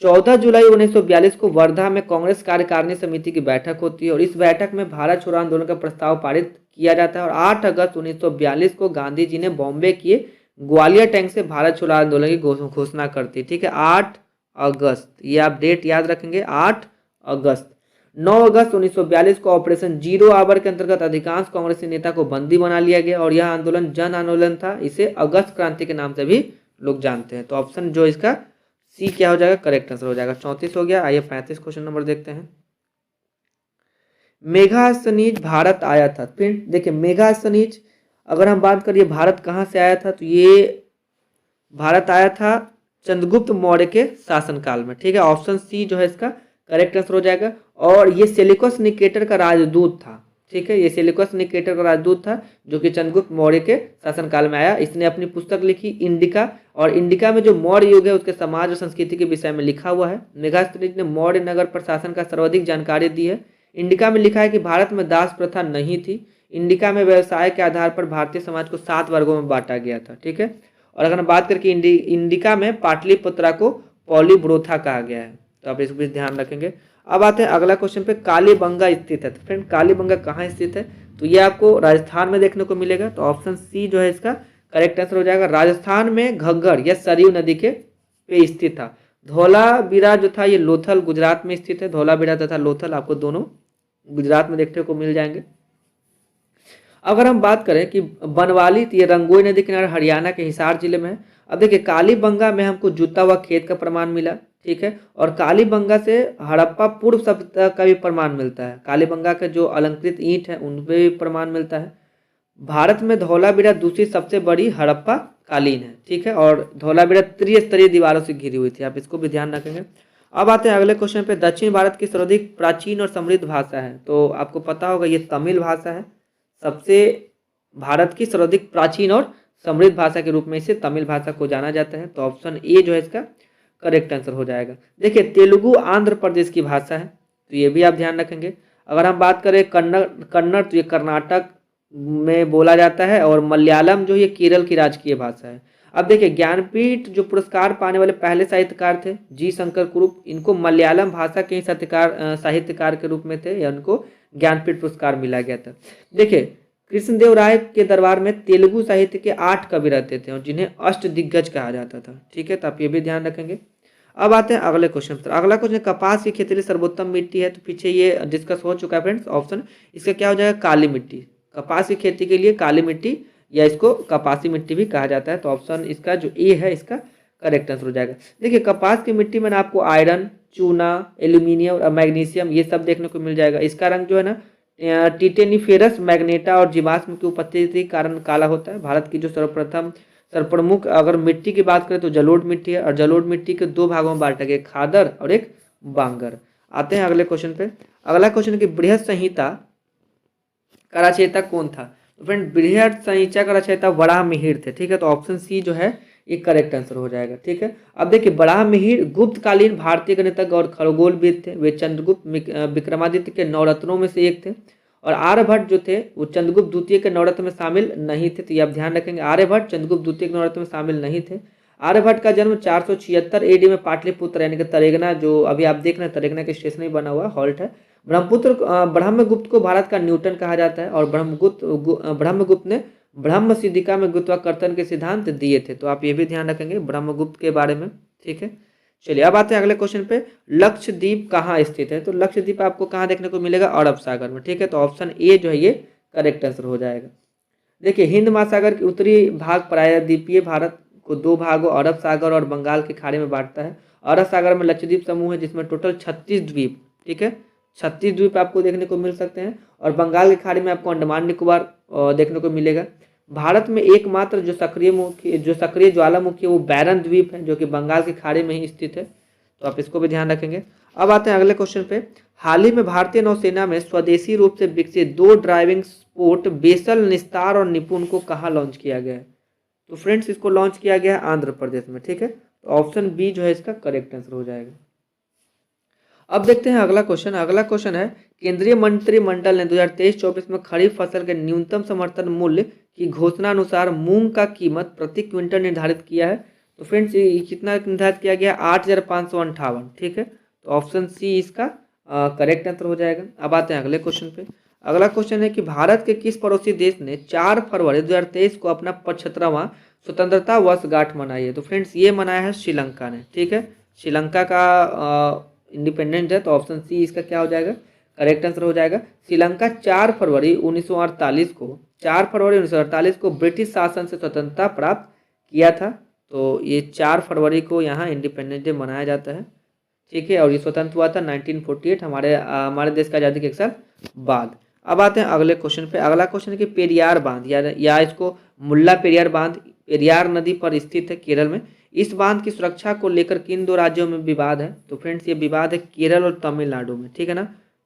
14 जुलाई 1942 को वर्धा में कांग्रेस कार्यकारिणी समिति की बैठक होती है और इस बैठक में भारत छोड़ो आंदोलन का प्रस्ताव पारित किया जाता है। और 8 अगस्त 1942 को गांधी जी ने बॉम्बे के ग्वालियर टैंक से भारत छोड़ो आंदोलन की घोषणा करती है, ठीक है। 8 अगस्त, ये आप डेट याद रखेंगे, 8 अगस्त। 9 अगस्त 1942 को ऑपरेशन जीरो आवर के अंतर्गत अधिकांश कांग्रेसी नेता को बंदी बना लिया गया और यह आंदोलन जन आंदोलन था। इसे अगस्त क्रांति के नाम से भी लोग जानते हैं। तो ऑप्शन जो इसका सी क्या हो जाएगा? करेक्ट आंसर हो जाएगा। 34 हो गया। आइए 35 क्वेश्चन नंबर देखते हैं। मेगास्थनीज भारत आया था, फिर देखिए मेगास्थनीज अगर हम बात करिए भारत कहाँ से आया था, तो ये भारत आया था चंद्रगुप्त मौर्य के शासनकाल में, ठीक है। ऑप्शन सी जो है इसका करेक्ट आंसर हो जाएगा। और ये सेल्यूकस निकेटर का राजदूत था, ठीक है। ये सेल्यूकस निकेटर का राजदूत था जो कि चंद्रगुप्त मौर्य के शासनकाल में आया। इसने अपनी पुस्तक लिखी इंडिका, और इंडिका में जो मौर्य युग है उसके समाज और संस्कृति के विषय में लिखा हुआ है। मेगास्थनीज ने मौर्य नगर प्रशासन का सर्वाधिक जानकारी दी है। इंडिका में लिखा है कि भारत में दास प्रथा नहीं थी। इंडिका में व्यवसाय के आधार पर भारतीय समाज को 7 वर्गों में बांटा गया था, ठीक है। और अगर हम बात करके इंडिका में पाटलिपुत्रा को पॉलीब्रोथा कहा गया है, तो आप इसको भी ध्यान रखेंगे। अब आते हैं अगला क्वेश्चन पे, कालीबंगा स्थित है। तो फ्रेंड कालीबंगा कहाँ स्थित है? तो ये आपको राजस्थान में देखने को मिलेगा। तो ऑप्शन सी जो है इसका करेक्ट आंसर हो जाएगा। राजस्थान में घग्गर या सरयू नदी के पे स्थित था। धौलावीरा जो था ये लोथल गुजरात में स्थित है। धौलावीरा तथा लोथल आपको दोनों गुजरात में देखने को मिल जाएंगे। अगर हम बात करें कि बनवाली, ये रंगोई नदी किनारे हरियाणा के हिसार जिले में है। अब देखिए कालीबंगा में हमको जुता हुआ खेत का प्रमाण मिला, ठीक है। और कालीबंगा से हड़प्पा पूर्व सभ्यता का भी प्रमाण मिलता है। कालीबंगा के जो अलंकृत ईंट है उन पे भी प्रमाण मिलता है। भारत में धौलावीरा दूसरी सबसे बड़ी हड़प्पा कालीन है, ठीक है। और धौलावीरा त्रिस्तरीय दीवारों से घिरी हुई थी, आप इसको भी ध्यान रखेंगे। अब आते हैं अगले क्वेश्चन पे, दक्षिण भारत की सर्वाधिक प्राचीन और समृद्ध भाषा है। तो आपको पता होगा ये तमिल भाषा है। सबसे भारत की सर्वाधिक प्राचीन और समृद्ध भाषा के रूप में इसे तमिल भाषा को जाना जाता है। तो ऑप्शन ए जो है इसका करेक्ट आंसर हो जाएगा। देखिए तेलुगु आंध्र प्रदेश की भाषा है, तो ये भी आप ध्यान रखेंगे। अगर हम बात करें कन्नड़ तो ये कर्नाटक में बोला जाता है। और मलयालम जो ये केरल की राजकीय भाषा है। अब देखिए ज्ञानपीठ जो पुरस्कार पाने वाले पहले साहित्यकार थे जी शंकर कुरुप, इनको मलयालम भाषा के साहित्यकार के रूप में थे, या उनको ज्ञानपीठ पुरस्कार मिला गया था। देखिए कृष्णदेव राय के दरबार में तेलुगु साहित्य के 8 कवि रहते थे और जिन्हें अष्ट दिग्गज कहा जाता था। ठीक है, तो आप ये भी ध्यान रखेंगे। अब आते हैं अगले क्वेश्चन पर। अगला क्वेश्चन कपास की खेती के लिए सर्वोत्तम मिट्टी है, तो पीछे ये डिस्कस हो चुका है फ्रेंड्स। ऑप्शन इसका क्या हो जाएगा, काली मिट्टी। कपास की खेती के लिए काली मिट्टी या इसको कपासी मिट्टी भी कहा जाता है, तो ऑप्शन इसका जो ए है इसका करेक्ट आंसर हो जाएगा। देखिए कपास की मिट्टी में ना आपको आयरन, चूना, एल्यूमिनियम और मैग्नीशियम ये सब देखने को मिल जाएगा। इसका रंग जो है ना टिटेनिफेरस मैग्नेटा और जीवाश्म की उपस्थिति के कारण काला होता है। भारत की जो सर्वप्रमुख अगर मिट्टी की बात करें तो जलोढ़ मिट्टी है, और जलोढ़ मिट्टी के 2 भागों में बांटा गया, खादर और एक बांगर। आते हैं अगले क्वेश्चन पे। अगला क्वेश्चन की बृहद संहिता का रचयिता कौन था? तो फ्रेंड बृहद संहिता का रचयिता वराहमिहिर थे। ठीक है, तो ऑप्शन सी जो है ये करेक्ट आंसर हो जाएगा। ठीक है, अब देखिए वराहमिहिर गुप्तकालीन भारतीय गणितज्ञ और खगोलविद थे। वे चंद्रगुप्त विक्रमादित्य के नवरत्नों में से एक थे, और आर्यभट्ट जो थे वो चंद्रगुप्त द्वितीय के नवरत्न में शामिल नहीं थे। तो ये आप ध्यान रखेंगे, आर्यभट्ट चंद्रगुप्त द्वितीय के नवरत्न में शामिल नहीं थे। आर्यभट्ट का जन्म 476 एडी में पाटलिपुत्र यानी कि तरेगना, जो अभी आप देख रहे हैं तरेगना के स्टेशन ही बना हुआ हॉल्ट है। ब्रह्मगुप्त को भारत का न्यूटन कहा जाता है, और ब्रह्मगुप्त ने ब्रह्म सिद्धिका में गुरुत्वाकर्षण के सिद्धांत दिए थे। तो आप ये भी ध्यान रखेंगे ब्रह्मगुप्त के बारे में। ठीक है, चलिए अब आते हैं अगले क्वेश्चन पे। लक्षद्वीप कहाँ स्थित है? तो लक्षद्वीप आपको कहाँ देखने को मिलेगा? अरब सागर में। ठीक है, तो ऑप्शन ए जो है ये करेक्ट आंसर हो जाएगा। देखिए हिंद महासागर के उत्तरी भाग प्रायद्वीपीय भारत को 2 भागों अरब सागर और बंगाल की खाड़ी में बांटता है। अरब सागर में लक्षद्वीप समूह है जिसमें टोटल 36 द्वीप, ठीक है 36 द्वीप आपको देखने को मिल सकते हैं, और बंगाल की खाड़ी में आपको अंडमान निकोबार देखने को मिलेगा। भारत में एकमात्र जो सक्रिय ज्वालामुखी है वो बैरन द्वीप है, जो कि बंगाल की खाड़ी में ही स्थित है। तो आप इसको भी ध्यान रखेंगे। अब आते हैं अगले क्वेश्चन पे। हाल ही में भारतीय नौसेना में स्वदेशी रूप से विकसित 2 ड्राइविंग स्पोर्ट बेसल, निस्तार और निपुण को कहाँ लॉन्च किया गया है? तो फ्रेंड्स इसको लॉन्च किया गया है आंध्र प्रदेश में। ठीक है, तो ऑप्शन बी जो है इसका करेक्ट आंसर हो जाएगा। अब देखते हैं अगला क्वेश्चन। अगला क्वेश्चन है केंद्रीय मंत्रिमंडल ने 2023-24 में खरीफ फसल के न्यूनतम समर्थन मूल्य की घोषणा अनुसार मूंग का कीमत प्रति क्विंटल निर्धारित किया है। तो फ्रेंड्स ये कितना निर्धारित किया गया? 8,558। ठीक है, तो ऑप्शन सी इसका करेक्ट आंसर हो जाएगा। अब आते हैं अगले क्वेश्चन पे। अगला क्वेश्चन है कि भारत के किस पड़ोसी देश ने 4 फरवरी 2023 को अपना 75वां स्वतंत्रता वर्षगांठ मनाई है? तो फ्रेंड्स ये मनाया है श्रीलंका ने। ठीक है, श्रीलंका का इंडिपेंडेंट है, तो ऑप्शन सी इसका क्या हो जाएगा? करेक्ट आंसर हो जाएगा। श्रीलंका 4 फरवरी 1948 को ब्रिटिश शासन से स्वतंत्रता प्राप्त किया था। तो ये 4 फरवरी को यहाँ इंडिपेंडेंस डे मनाया जाता है। ठीक है, और ये स्वतंत्र हुआ था 1948 हमारे देश का आज़ादी के 1 साल बाद। अब आते हैं अगले क्वेश्चन पे। अगला क्वेश्चन है कि पेरियार बांध या इसको मुल्ला पेरियार बांध पेरियार नदी पर स्थित है केरल में। इस बांध की सुरक्षा को लेकर किन 2 राज्यों में विवाद है? तो फ्रेंड्स ये विवाद है केरल और तमिलनाडु में। ठीक है ना,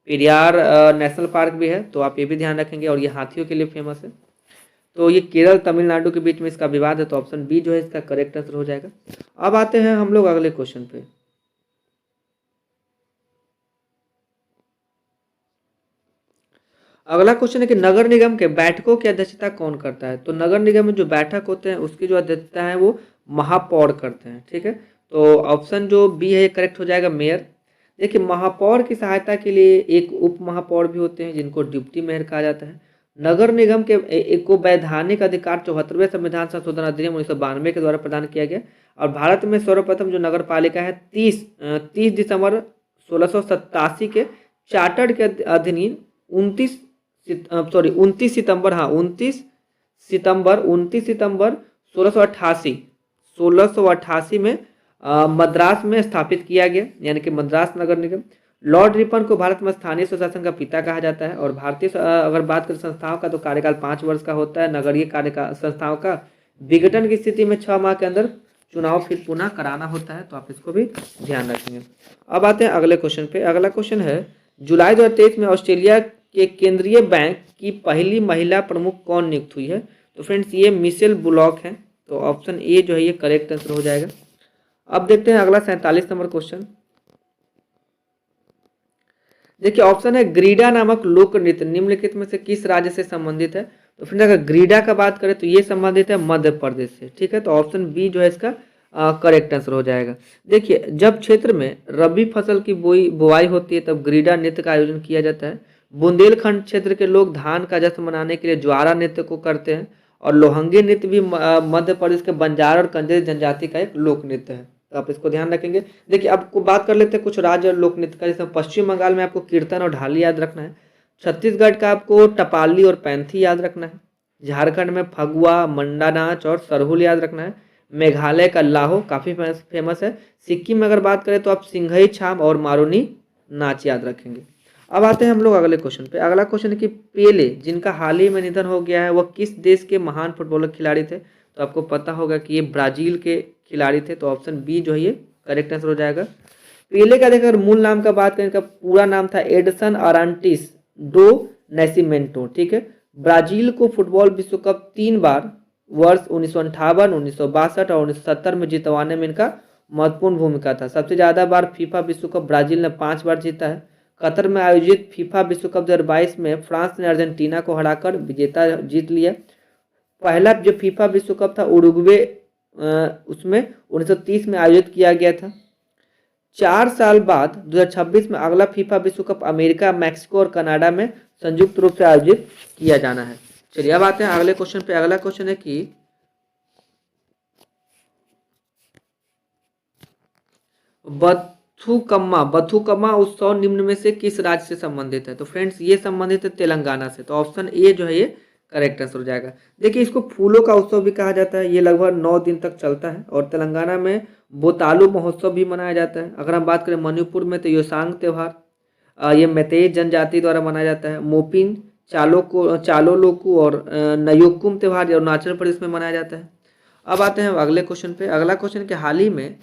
पेरियार नेशनल पार्क भी है, तो आप ये भी ध्यान रखेंगे, और ये हाथियों के लिए फेमस है। तो ये केरल तमिलनाडु के बीच में इसका विवाद है, तो ऑप्शन बी जो है इसका करेक्ट आंसर हो जाएगा। अब आते हैं हम लोग अगले क्वेश्चन पे। अगला क्वेश्चन है कि नगर निगम के बैठकों की अध्यक्षता कौन करता है? तो नगर निगम में जो बैठक होते हैं उसकी जो अध्यक्षता है वो महापौर करते हैं। ठीक है, तो ऑप्शन जो बी है करेक्ट हो जाएगा, मेयर। देखिए महापौर की सहायता के लिए एक उप महापौर भी होते हैं जिनको डिप्टी मेयर कहा जाता है। नगर निगम के एक को वैधानिक अधिकार 74वें संविधान संशोधन अधिनियम 1992 के द्वारा प्रदान किया गया, और भारत में सर्वप्रथम जो नगर पालिका है 30 दिसंबर 1687 के चार्टर्ड के अधिनियम 29 सितंबर 1688 में मद्रास में स्थापित किया गया, यानी कि मद्रास नगर निगम। लॉर्ड रिपन को भारत में स्थानीय स्वशासन का पिता कहा जाता है, और भारतीय अगर बात करें संस्थाओं का तो कार्यकाल 5 वर्ष का होता है। नगरीय कार्यकाल संस्थाओं का विघटन की स्थिति में 6 माह के अंदर चुनाव फिर पुनः कराना होता है, तो आप इसको भी ध्यान रखेंगे। अब आते हैं अगले क्वेश्चन पे। अगला क्वेश्चन है जुलाई 2023 में ऑस्ट्रेलिया के केंद्रीय बैंक की पहली महिला प्रमुख कौन नियुक्त हुई है? तो फ्रेंड्स ये मिशेल बुलॉक है, तो ऑप्शन ए जो है ये करेक्ट आंसर हो जाएगा। अब देखते हैं अगला 47 नंबर क्वेश्चन। देखिए ऑप्शन है ग्रीडा नामक लोक नृत्य निम्नलिखित में से किस राज्य से संबंधित है? तो फिर अगर ग्रीडा का बात करें तो ये संबंधित है मध्य प्रदेश से, ठीक है। तो ऑप्शन बी जो है इसका करेक्ट आंसर हो जाएगा। देखिए, जब क्षेत्र में रबी फसल की बुआई होती है तब ग्रीडा नृत्य का आयोजन किया जाता है। बुंदेलखंड क्षेत्र के लोग धान का जश्न मनाने के लिए ज्वारा नृत्य को करते हैं। और लोहंगी नृत्य भी मध्य प्रदेश के बंजारा और कंजरी जनजाति का एक लोक नृत्य है, तो आप इसको ध्यान रखेंगे। देखिए, आपको बात कर लेते हैं कुछ राज्य और लोक नृत्य का। जैसे पश्चिम बंगाल में आपको कीर्तन और ढाली याद रखना है। छत्तीसगढ़ का आपको टपाली और पैंथी याद रखना है। झारखंड में फगुआ, मंडा नाच और सरहुल याद रखना है। मेघालय का लाहो काफ़ी फेमस है। सिक्किम में अगर बात करें तो आप सिंघई छाम और मारूनी नाच याद रखेंगे। अब आते हैं हम लोग अगले क्वेश्चन पे। अगला क्वेश्चन है कि पेले जिनका हाल ही में निधन हो गया है वह किस देश के महान फुटबॉलर खिलाड़ी थे? तो आपको पता होगा कि ये ब्राजील के खिलाड़ी थे, तो ऑप्शन बी जो है ये करेक्ट आंसर हो जाएगा। पेले का देखकर मूल नाम का बात करें, इनका पूरा नाम था एडसन अरांटिस डो नेसिमेंटो, ठीक है। ब्राजील को फुटबॉल विश्व कप 3 बार वर्ष 1958, 1962 और 1970 में जितवाने में इनका महत्वपूर्ण भूमिका था। सबसे ज़्यादा बार फीफा विश्व कप ब्राजील ने 5 बार जीता है। कतर में आयोजित फीफा विश्व कप 2022 में फ्रांस ने अर्जेंटीना को हराकर विजेता जीत लिया। पहला जो फीफा विश्व कप था उरुग्वे उसमें 1930 में आयोजित किया गया था। 4 साल बाद 2026 में अगला फीफा विश्व कप अमेरिका, मैक्सिको और कनाडा में संयुक्त रूप से आयोजित किया जाना है। चलिए अब आते हैं अगले क्वेश्चन पे। अगला क्वेश्चन है कि बथुकम्मा उत्सव निम्न में से किस राज्य से संबंधित है? तो फ्रेंड्स ये संबंधित है तेलंगाना से, तो ऑप्शन ए जो है ये करेक्ट आंसर हो जाएगा। देखिए, इसको फूलों का उत्सव भी कहा जाता है। ये लगभग 9 दिन तक चलता है और तेलंगाना में बोतालू महोत्सव भी मनाया जाता है। अगर हम बात करें मणिपुर में तो योसांग त्यौहार ये मैतेई जनजाति द्वारा मनाया जाता है। मोपिन, चालोलोकू और नयोकुम त्यौहार अरुणाचल प्रदेश में मनाया जाता है। अब आते हैं अगले क्वेश्चन पे। अगला क्वेश्चन के हाल ही में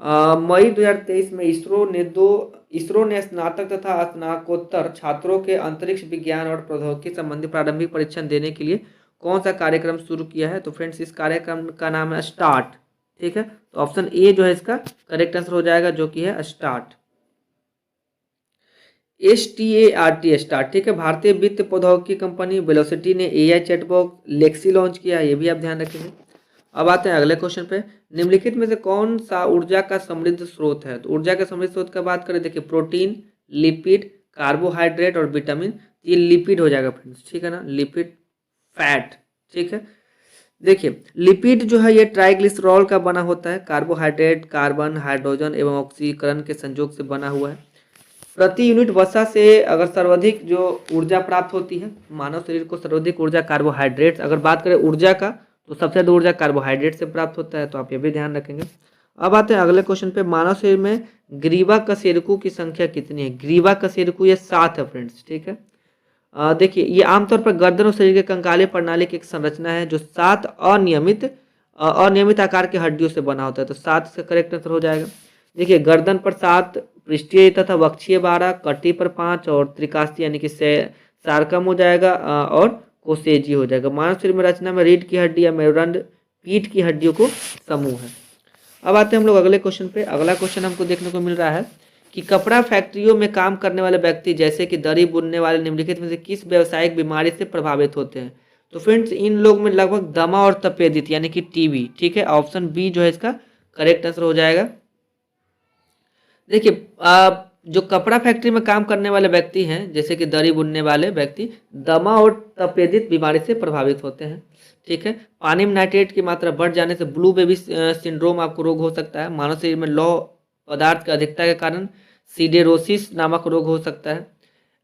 मई 2023 में इसरो ने स्नातक तथा स्नातकोत्तर छात्रों के अंतरिक्ष विज्ञान और प्रौद्योगिकी संबंधी प्रारंभिक परीक्षण देने के लिए कौन सा कार्यक्रम शुरू किया है? तो फ्रेंड्स इस कार्यक्रम का नाम है स्टार्ट, ठीक है। तो ऑप्शन ए जो है इसका करेक्ट आंसर हो जाएगा, जो कि है स्टार्ट, START स्टार्ट, ठीक है। भारतीय वित्त प्रौद्योगिकी कंपनी वेलोसिटी ने AI चैटबॉक्स लेक्सी लॉन्च किया, ये भी आप ध्यान रखेंगे। अब आते हैं अगले क्वेश्चन पे। निम्नलिखित में से कौन सा ऊर्जा का समृद्ध स्रोत है? तो ऊर्जा के समृद्ध स्रोत का बात करें, देखिए प्रोटीन, लिपिड, कार्बोहाइड्रेट और विटामिन। ये लिपिड हो जाएगा फ्रेंड्स, ठीक है ना, लिपिड, फैट, ठीक है। देखिए, लिपिड जो है ये ट्राइग्लिसरॉल का बना होता है। कार्बोहाइड्रेट कार्बन, हाइड्रोजन एवं ऑक्सीकरण के संयोग से बना हुआ है। प्रति यूनिट वसा से अगर सर्वाधिक जो ऊर्जा प्राप्त होती है मानव शरीर को, सर्वाधिक ऊर्जा कार्बोहाइड्रेट, अगर बात करें ऊर्जा का तो सबसे ज़्यादा ऊर्जा कार्बोहाइड्रेट से प्राप्त होता है, तो आप ये भी ध्यान रखेंगे। अब आते हैं अगले क्वेश्चन पे। मानव शरीर में ग्रीवा कशेरुकी की संख्या कितनी है? ग्रीवा कशेरुकी ये 7 है फ्रेंड्स, ठीक है। देखिए, ये आमतौर पर गर्दन और शरीर के कंकाली प्रणाली की एक संरचना है जो 7 अनियमित आकार की हड्डियों से बना होता है, तो 7 इसका करेक्ट आंसर हो जाएगा। देखिए, गर्दन पर 7, पृष्ठीय तथा वक्षीय 12, कटी पर 5 और त्रिकास्ती यानी कि सारकम हो जाएगा और कोसेजी हो जाएगा। मानव शरीर में रचना में रीढ़ की हड्डी या मेरुदंड पीठ की हड्डियों को समूह है। अब आते हैं हम लोग अगले क्वेश्चन पे। अगला क्वेश्चन हमको देखने को मिल रहा है कि कपड़ा फैक्ट्रियों में काम करने वाले व्यक्ति जैसे कि दरी बुनने वाले निम्नलिखित में से किस व्यावसायिक बीमारी से प्रभावित होते हैं? तो फ्रेंड्स इन लोग में लगभग दमा और तपेदिक यानी कि टीबी, ठीक है। ऑप्शन बी जो है इसका करेक्ट आंसर हो जाएगा। देखिए, जो कपड़ा फैक्ट्री में काम करने वाले व्यक्ति हैं जैसे कि दरी बुनने वाले व्यक्ति दमा और तपेदिक बीमारी से प्रभावित होते हैं, ठीक है। पानी में नाइट्रेट की मात्रा बढ़ जाने से ब्लू बेबी सिंड्रोम आपको रोग हो सकता है। मानव शरीर में लौह पदार्थ की अधिकता के कारण सिडेरोसिस नामक रोग हो सकता है।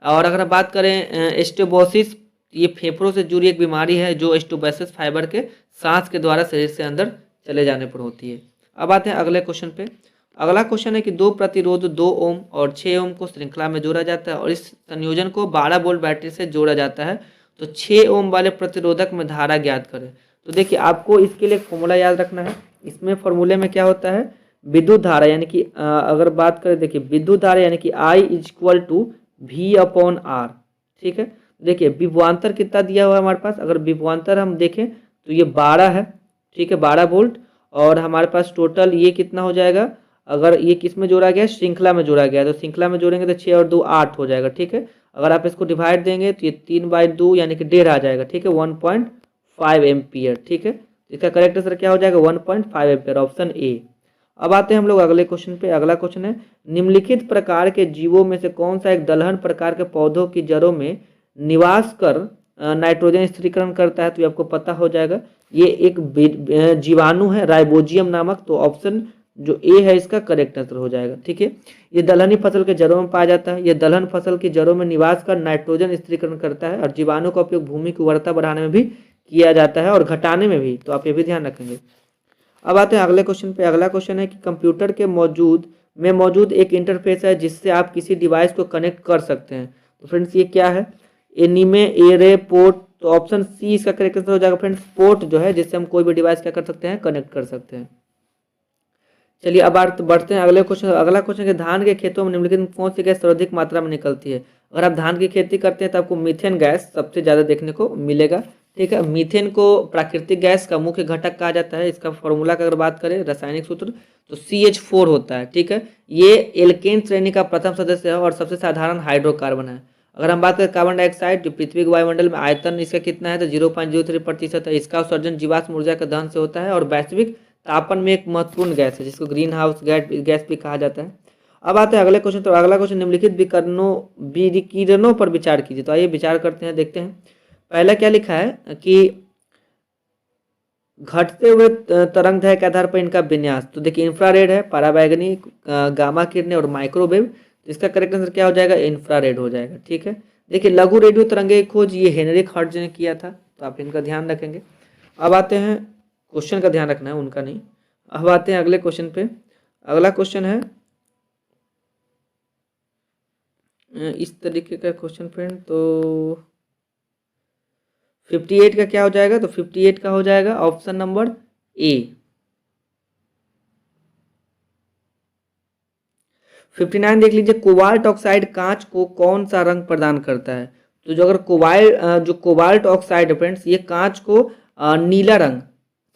और अगर बात करें एस्टोबोसिस, ये फेफड़ों से जुड़ी एक बीमारी है जो एस्टोबैसिस फाइबर के सांस के द्वारा शरीर से अंदर चले जाने पर होती है। अब आते हैं अगले क्वेश्चन पे। अगला क्वेश्चन है कि 2 प्रतिरोध 2 ओम और 6 ओम को श्रृंखला में जोड़ा जाता है और इस संयोजन को 12 वोल्ट बैटरी से जोड़ा जाता है, तो 6 ओम वाले प्रतिरोधक में धारा ज्ञात करें। तो देखिए, आपको इसके लिए एक फॉर्मूला याद रखना है। इसमें फॉर्मूले में क्या होता है, विद्युत धारा यानी कि अगर बात करें, देखिए विद्युत धारा यानी कि I = V/R, ठीक है। देखिए, विभवांतर कितना दिया हुआ है हमारे पास, अगर विभवांतर हम देखें तो ये 12 है, ठीक है, 12 वोल्ट। और हमारे पास टोटल ये कितना हो जाएगा, अगर ये किस में जोड़ा गया, श्रृंखला में जोड़ा गया, तो श्रृंखला में जोड़ेंगे तो 6 और 2 8 हो जाएगा, ठीक है। अगर आप इसको डिवाइड देंगे तो ये 3/2 यानी कि 1.5 आ जाएगा, ठीक है, 1.5 एम्पियर, ठीक है। इसका करेक्ट आंसर क्या हो जाएगा, 1.5 एम्पियर, ऑप्शन ए। अब आते हैं हम लोग अगले क्वेश्चन पे। अगला क्वेश्चन है, निम्नलिखित प्रकार के जीवों में से कौन सा एक दलहन प्रकार के पौधों की जड़ों में निवास कर नाइट्रोजन स्थिरीकरण करता है? तो ये आपको पता हो जाएगा, ये एक जीवाणु है राइबोजियम नामक। तो ऑप्शन जो ए है इसका करेक्ट आंसर हो जाएगा, ठीक है। ये दलहनी फसल के जड़ों में पाया जाता है। ये दलहन फसल की जड़ों में निवास कर नाइट्रोजन स्थिरीकरण करता है और जीवाणु का उपयोग भूमि की उर्वरता बढ़ाने में भी किया जाता है और घटाने में भी, तो आप ये भी ध्यान रखेंगे। अब आते हैं अगले क्वेश्चन पे। अगला क्वेश्चन है कि कंप्यूटर के मौजूद एक इंटरफेस है जिससे आप किसी डिवाइस को कनेक्ट कर सकते हैं। तो फ्रेंड्स ये क्या है, एनीमे, एरे, पोर्ट। तो ऑप्शन सी इसका करेक्ट आंसर हो जाएगा फ्रेंड्स, पोर्ट जो है जिससे हम कोई भी डिवाइस क्या कर सकते हैं, कनेक्ट कर सकते हैं। चलिए अब बढ़ते हैं अगले क्वेश्चन। अगला क्वेश्चन है, धान के खेतों में निम्नलिखित में कौन सी गैस सर्वाधिक मात्रा में निकलती है? अगर आप धान की खेती करते हैं तो आपको मीथेन गैस सबसे ज़्यादा देखने को मिलेगा, ठीक है। मीथेन को प्राकृतिक गैस का मुख्य घटक कहा जाता है। इसका फॉर्मूला का अगर बात करें, रासायनिक सूत्र, तो CH4 होता है, ठीक है। ये एल्केन श्रेणी का प्रथम सदस्य है और सबसे साधारण हाइड्रोकार्बन है। अगर हम बात करें कार्बन डाइऑक्साइड, जो पृथ्वी के वायुमंडल में आयतन इसका कितना है, तो 0.03% है। इसका उत्सर्जन जीवाश्म ऊर्जा के दहन से होता है और वैश्विक तापन में एक महत्वपूर्ण गैस है जिसको ग्रीन हाउस गैस भी कहा जाता है। अब आते हैं अगले क्वेश्चन। तो अगला क्वेश्चन, निम्नलिखित विकिरणों पर विचार कीजिए। तो आइए विचार करते हैं, देखते हैं। पहला क्या लिखा है कि घटते हुए तरंग दैर्घ्य के आधार पर इनका विन्यास। तो देखिए इंफ्रारेड है, पराबैंगनी, गामा किरणें और माइक्रोवेव। इसका करेक्ट आंसर क्या हो जाएगा, इंफ्रारेड हो जाएगा, ठीक है। देखिए लघु रेडियो तरंगे की खोज ये हेनरिक हर्ट्ज ने किया था, तो आप इनका ध्यान रखेंगे। अब आते हैं, क्वेश्चन का ध्यान रखना है, उनका नहीं। अब आते हैं अगले क्वेश्चन पे। अगला क्वेश्चन है इस तरीके का क्वेश्चन फ्रेंड। तो 58 का क्या हो जाएगा, तो 58 का हो जाएगा ऑप्शन नंबर ए। 59 देख लीजिए, कोबाल्ट ऑक्साइड कांच को कौन सा रंग प्रदान करता है? तो जो अगर जो कोबाल्ट ऑक्साइड है फ्रेंड्स, ये कांच को नीला रंग,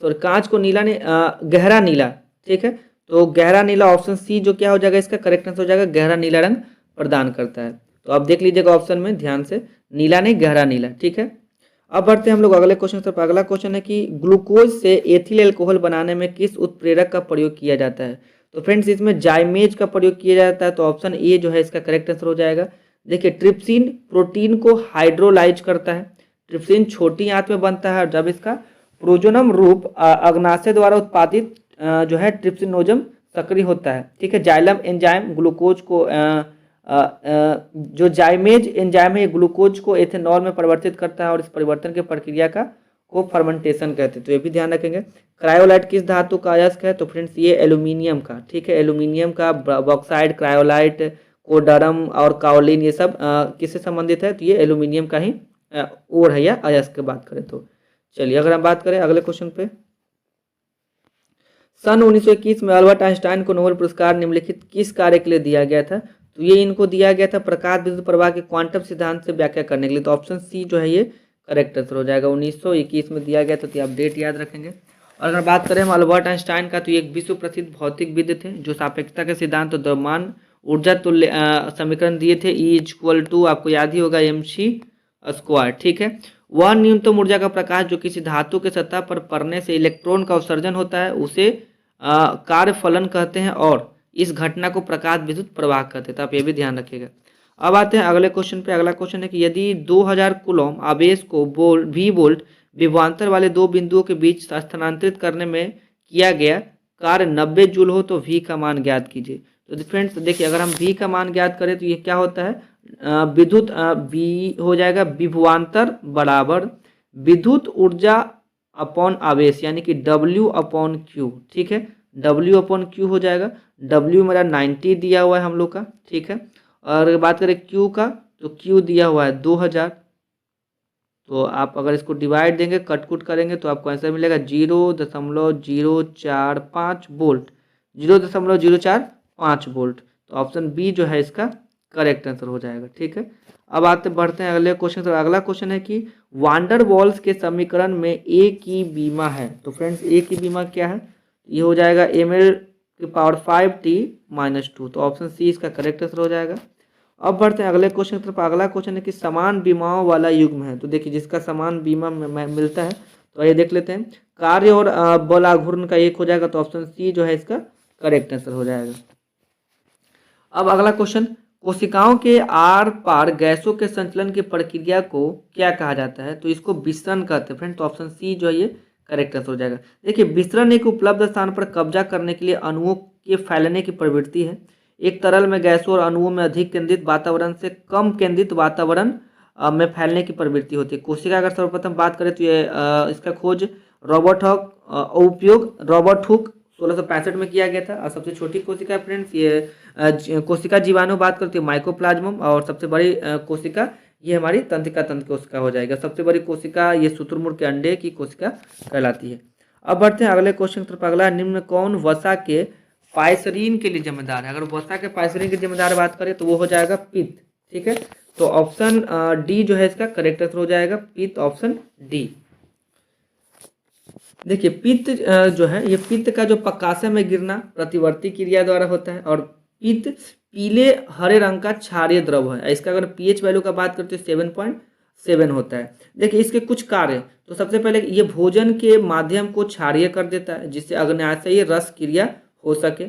सॉरी कांच को नीला नहीं, गहरा नीला, ठीक है। तो गहरा नीला, ऑप्शन सी जो क्या हो जाएगा, इसका करेक्ट आंसर हो जाएगा, गहरा नीला रंग प्रदान करता है। तो आप देख लीजिएगा ऑप्शन में ध्यान से, नीला नहीं गहरा नीला, ठीक है। अब बढ़ते हैं हम लोग अगले क्वेश्चन पर। अगला क्वेश्चन है कि ग्लूकोज से एथिल अल्कोहल बनाने में किस उत्प्रेरक का प्रयोग किया जाता है? तो फ्रेंड्स इसमें जाइमेज का प्रयोग किया जाता है। तो ऑप्शन ए जो है इसका करेक्ट आंसर हो जाएगा। देखिए ट्रिप्सिन प्रोटीन को हाइड्रोलाइज करता है। ट्रिप्सिन छोटी आंत में बनता है और जब इसका प्रोजोनम रूप अग्नाशय द्वारा उत्पादित जो है ट्रिप्सिनोजम सक्रिय होता है, ठीक है। जाइलम एंजाइम ग्लूकोज को जो जाइमेज एंजाइम है ग्लूकोज को एथेनॉल में परिवर्तित करता है और इस परिवर्तन के प्रक्रिया को फर्मेंटेशन कहते हैं। तो ये भी ध्यान रखेंगे। क्रायोलाइट किस धातु का अयस्क है? तो फ्रेंड्स ये एल्यूमिनियम का, ठीक है। एल्यूमिनियम का बॉक्साइड, क्रायोलाइट, कोडरम और काओलिन ये सब किससे संबंधित है? तो ये एल्यूमिनियम का ही ओर है या अयस्क की बात करें तो। चलिए अगर हम बात करें अगले क्वेश्चन पे, सन 1921 में अल्बर्ट आइंस्टाइन को नोबेल पुरस्कार निम्नलिखित किस कार्य के लिए दिया गया था? तो ये इनको दिया गया था प्रकाश विद्युत प्रवाह के क्वांटम सिद्धांत से व्याख्या करने के लिए। तो ऑप्शन सी जो है ये करेक्ट आंसर हो जाएगा, 1921 में दिया गया था। तो आप डेट याद रखेंगे। और अगर बात करें हम अल्बर्ट आइंस्टाइन का, तो ये एक विश्व प्रसिद्ध भौतिकविद थे जो सापेक्षता के सिद्धांत और द्रव्यमान ऊर्जा तुल्य समीकरण दिए थे। E=, आपको याद ही होगा, mc², ठीक है। वह न्यूनतम ऊर्जा का प्रकाश जो किसी धातु के सतह पर पड़ने से इलेक्ट्रॉन का उत्सर्जन होता है उसे कार्य फलन कहते हैं और इस घटना को प्रकाश विद्युत प्रवाह कहते हैं। तो आप ये भी ध्यान रखिएगा। अब आते हैं अगले क्वेश्चन पे। अगला क्वेश्चन है कि यदि 2000 कूलम आवेश को V विभवांतर वाले दो बिंदुओं के बीच स्थानांतरित करने में किया गया कार्य 90 जूल हो तो V का मान ज्ञात कीजिए। तो फ्रेंड्स देखिए अगर हम V का मान ज्ञात करें तो ये क्या होता है, विद्युत V हो जाएगा विभवांतर बराबर विद्युत ऊर्जा अपॉन आवेश यानी कि W/Q, ठीक है। W/Q हो जाएगा। W मेरा 90 दिया हुआ है हम लोग का, ठीक है। और अगर बात करें Q का, तो Q दिया हुआ है 2000। तो आप अगर इसको डिवाइड देंगे, कट करेंगे तो आपको आंसर मिलेगा 0.045 वोल्ट, 0.045 वोल्ट। तो ऑप्शन बी जो है इसका करेक्ट आंसर हो जाएगा, ठीक है। अब बढ़ते हैं अगले क्वेश्चन। तो अगला क्वेश्चन है कि वांडर वॉल्स के समीकरण में ए की बीमा है। तो फ्रेंड्स ए की बीमा क्या है? ये हो जाएगा ml⁵ (T - 2)। तो ऑप्शन सी इसका करेक्ट आंसर हो जाएगा। अब बढ़ते हैं अगले क्वेश्चन की तरफ। अगला क्वेश्चन है कि समान बीमाओं वाला युग्म है, तो देखिए जिसका समान बीमा मिलता है, तो ये देख लेते हैं। कार्य और बल आघूर्ण का एक हो जाएगा, तो ऑप्शन सी जो है इसका करेक्ट आंसर हो जाएगा। अब अगला क्वेश्चन, कोशिकाओं के आर पार गैसों के संचलन की प्रक्रिया को क्या कहा जाता है, तो इसको विसरण कहते हैं फ्रेंड, तो ऑप्शन सी जो है ये करेक्ट आंसर हो जाएगा। देखिए विसरण एक उपलब्ध स्थान पर कब्जा करने के लिए अणुओं के फैलने की प्रवृत्ति है। एक तरल में गैसों और अणुओं में अधिक केंद्रित वातावरण से कम केंद्रित वातावरण में फैलने की प्रवृत्ति होती है। कोशिका अगर सर्वप्रथम बात करें तो ये इसका खोज रॉबर्ट हॉक उपयोग रॉबर्ट हुक 1665 में किया गया था। और सबसे छोटी कोशिका फ्रेंड्स ये कोशिका जीवाणु बात करती है माइकोप्लाज्मम, और सबसे बड़ी कोशिका ये हमारी तंत्रिका तंत्र कोशिका हो जाएगा। सबसे बड़ी कोशिका ये शुतुरमुर्ग के अंडे की कोशिका कहलाती है। अब बढ़ते हैं अगले क्वेश्चन की तरफ। अगला, निम्न कौन वसा के पाइसरीन के लिए जिम्मेदार है? अगर वसा के पाइसरीन के जिम्मेदार बात करें तो वो हो जाएगा पित्त। ठीक है, तो ऑप्शन डी जो है इसका करेक्ट आंसर हो जाएगा, पित्त, ऑप्शन डी। देखिए पित्त जो है ये पित्त का जो प्रकाश में गिरना प्रतिवर्ती क्रिया द्वारा होता है, और पित्त पीले हरे रंग का क्षारीय द्रव है। इसका अगर पीएच वैल्यू का बात करते हैं 7.7 होता है। देखिए इसके कुछ कार्य, तो सबसे पहले ये भोजन के माध्यम को क्षारीय कर देता है जिससे अग्न्याशयी रस क्रिया हो सके।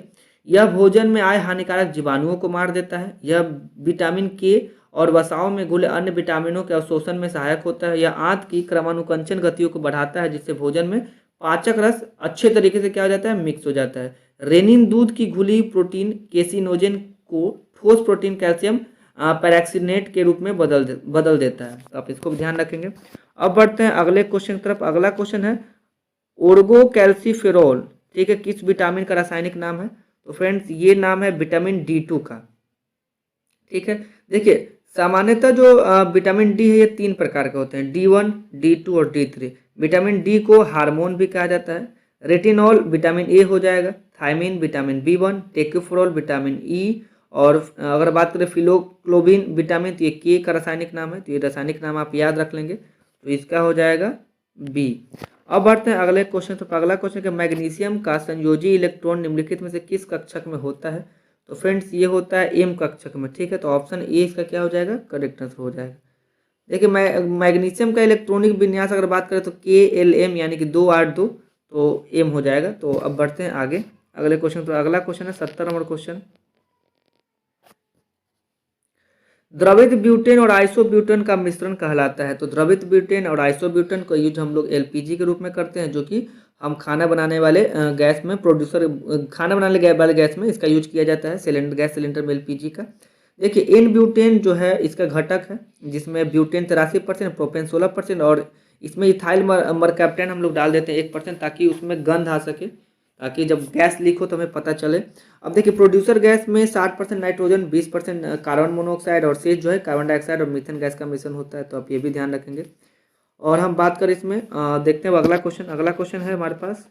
यह भोजन में आए हानिकारक जीवाणुओं को मार देता है। यह विटामिन के और वसाओं में घुले अन्य विटामिनों के अवशोषण में सहायक होता है। यह आंत की क्रमानुकंचन गतियों को बढ़ाता है जिससे भोजन में पाचक रस अच्छे तरीके से क्या हो जाता है, मिक्स हो जाता है। रेनिन दूध की घुली प्रोटीन केसिनोजेन को ठोस प्रोटीन कैल्शियम पैराक्सीनेट के रूप में बदल देता है, तो आप इसको भी ध्यान रखेंगे। अब बढ़ते हैं अगले क्वेश्चन की तरफ। अगला क्वेश्चन है ओर्गो कैल्सीफेरोल, ठीक है, किस विटामिन का रासायनिक नाम है? तो फ्रेंड्स ये नाम है विटामिन D2 का। ठीक है, देखिए सामान्यतः जो विटामिन डी है ये 3 प्रकार के होते हैं, D1, D2 और D3। विटामिन डी को हार्मोन भी कहा जाता है। रेटिनॉल विटामिन ए हो जाएगा, thiamine vitamin B1, tocopherol vitamin E, और अगर बात करें फिलोक्लोबिन विटामिन तो ये के का रासायनिक नाम है, तो ये रासायनिक नाम आप याद रख लेंगे, तो इसका हो जाएगा बी। अब बढ़ते हैं अगले क्वेश्चन। तो अगला क्वेश्चन है मैग्नीशियम का संयोजी इलेक्ट्रॉन निम्नलिखित में से किस कक्षक में होता है? तो फ्रेंड्स ये होता है एम कक्षक में। ठीक है, तो ऑप्शन ए इसका क्या हो जाएगा, करेक्ट आंसर हो जाएगा। देखिए मैग्नीशियम का इलेक्ट्रॉनिक विन्यास अगर बात करें तो KLm यानी कि 2R2, तो एम हो जाएगा। तो अब बढ़ते हैं आगे अगले क्वेश्चन। तो अगला क्वेश्चन है 70 नंबर क्वेश्चन, द्रवित ब्यूटेन और आइसोब्यूटेन का मिश्रण कहलाता है। तो द्रवित ब्यूटेन और आइसोब्यूटेन का यूज हम लोग LPG के रूप में करते हैं, जो कि हम खाना बनाने वाले गैस में खाना बनाने वाले गैस में इसका यूज किया जाता है, गैस सिलेंडर में LPG का। देखिए एन ब्यूटेन जो है इसका घटक है, जिसमें ब्यूटेन 83%, प्रोपेन 16%, और इसमें इथाइल मरकैप्टेन हम लोग डाल देते हैं 1%, ताकि उसमें गंध आ सके, ताकि जब गैस लीक हो तो हमें पता चले। अब देखिए प्रोड्यूसर गैस में 60% नाइट्रोजन, 20% कार्बन मोनोऑक्साइड, और शेष जो है कार्बन डाइऑक्साइड और मीथेन गैस का मिश्रण होता है, तो आप ये भी ध्यान रखेंगे। और हम बात करें इसमें देखते हैं अगला क्वेश्चन। अगला क्वेश्चन है हमारे पास,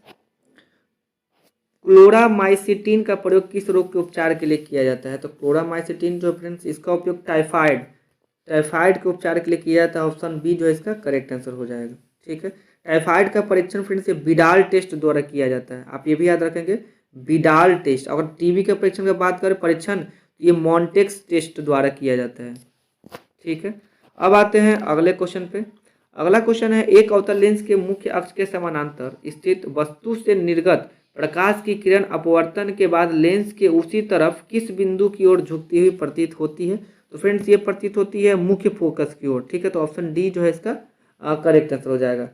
क्लोरामाइसिटिन का प्रयोग किस रोग के उपचार के लिए किया जाता है? तो क्लोरामाइसिटिन जो फ्रेंड्स इसका उपयोग टाइफाइड के उपचार के लिए किया जाता है। ऑप्शन बी जो है इसका करेक्ट आंसर हो जाएगा। ठीक है, टाइफाइड का परीक्षण फ्रेंड्स विडाल टेस्ट द्वारा किया जाता है, आप ये भी याद रखेंगे, विडाल टेस्ट। अगर टीबी के परीक्षण की बात करें परीक्षण, तो ये मॉन्टेक्स टेस्ट द्वारा किया जाता है। ठीक है, अब आते हैं अगले क्वेश्चन पे। अगला क्वेश्चन है एक अवतल लेंस के मुख्य अक्ष के समानांतर स्थित वस्तु से निर्गत प्रकाश की किरण अपवर्तन के बाद लेंस के उसी तरफ किस बिंदु की ओर झुकती हुई प्रतीत होती है? तो फ्रेंड्स ये प्रतीत होती है मुख्य फोकस की ओर। ठीक है, तो ऑप्शन डी जो है इसका करेक्ट आंसर हो जाएगा।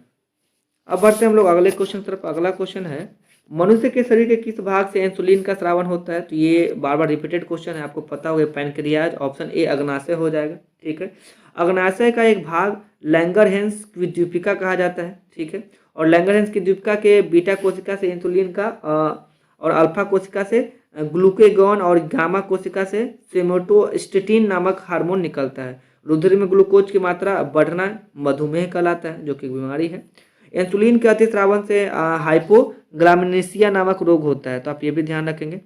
अब बढ़ते हैं हम लोग अगले क्वेश्चन की तरफ। अगला क्वेश्चन है मनुष्य के शरीर के किस भाग से इंसुलिन का स्रावन होता है? तो ये बार बार रिपीटेड क्वेश्चन है, आपको पता होगा, पैनक्रियाज, ऑप्शन ए अग्नाशय हो जाएगा। ठीक है, अग्नाशय का एक भाग लैंगरहेंस की द्वीपिका कहा जाता है। ठीक है, और लैंगरहेंस की द्वीपिका के बीटा कोशिका से इंसुलिन का और अल्फा कोशिका से ग्लूकेगॉन और गामा कोशिका से सोमेटोस्टेटिन नामक हार्मोन निकलता है। रुधिर में ग्लूकोज की मात्रा बढ़ना मधुमेह कहलाता है, जो कि बीमारी है। इंसुलिन के अतिस्रावन से हाइपोग्लाइसेमिया नामक रोग होता है, तो आप ये भी ध्यान रखेंगे।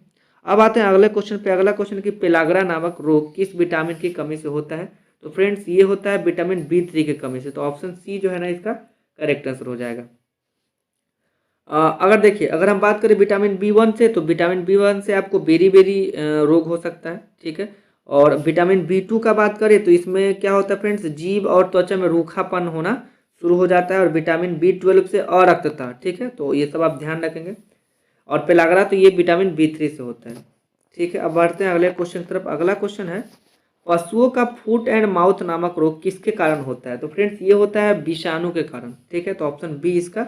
अब आते हैं अगले क्वेश्चन पे। अगला क्वेश्चन की पेलाग्रा नामक रोग किस विटामिन की कमी से होता है? तो फ्रेंड्स ये होता है विटामिन B3 की कमी से, तो ऑप्शन सी जो है ना इसका करेक्ट आंसर हो जाएगा। अगर देखिए अगर हम बात करें विटामिन B1 से, तो विटामिन B1 से आपको बेरी रोग हो सकता है। ठीक है, और विटामिन B2 का बात करें तो इसमें क्या होता है फ्रेंड्स, जीभ और त्वचा में रूखापन होना शुरू हो जाता है, और विटामिन B12 से अरक्तता, ठीक है, तो ये सब आप ध्यान रखेंगे। और पेलाग्रा तो ये विटामिन B3 से होता है, ठीक है। अब बढ़ते हैं अगले क्वेश्चन की तरफ। अगला क्वेश्चन है, पशुओं का फुट एंड माउथ नामक रोग किसके कारण होता है? तो फ्रेंड्स ये होता है विषाणु के कारण, ठीक है, तो ऑप्शन बी इसका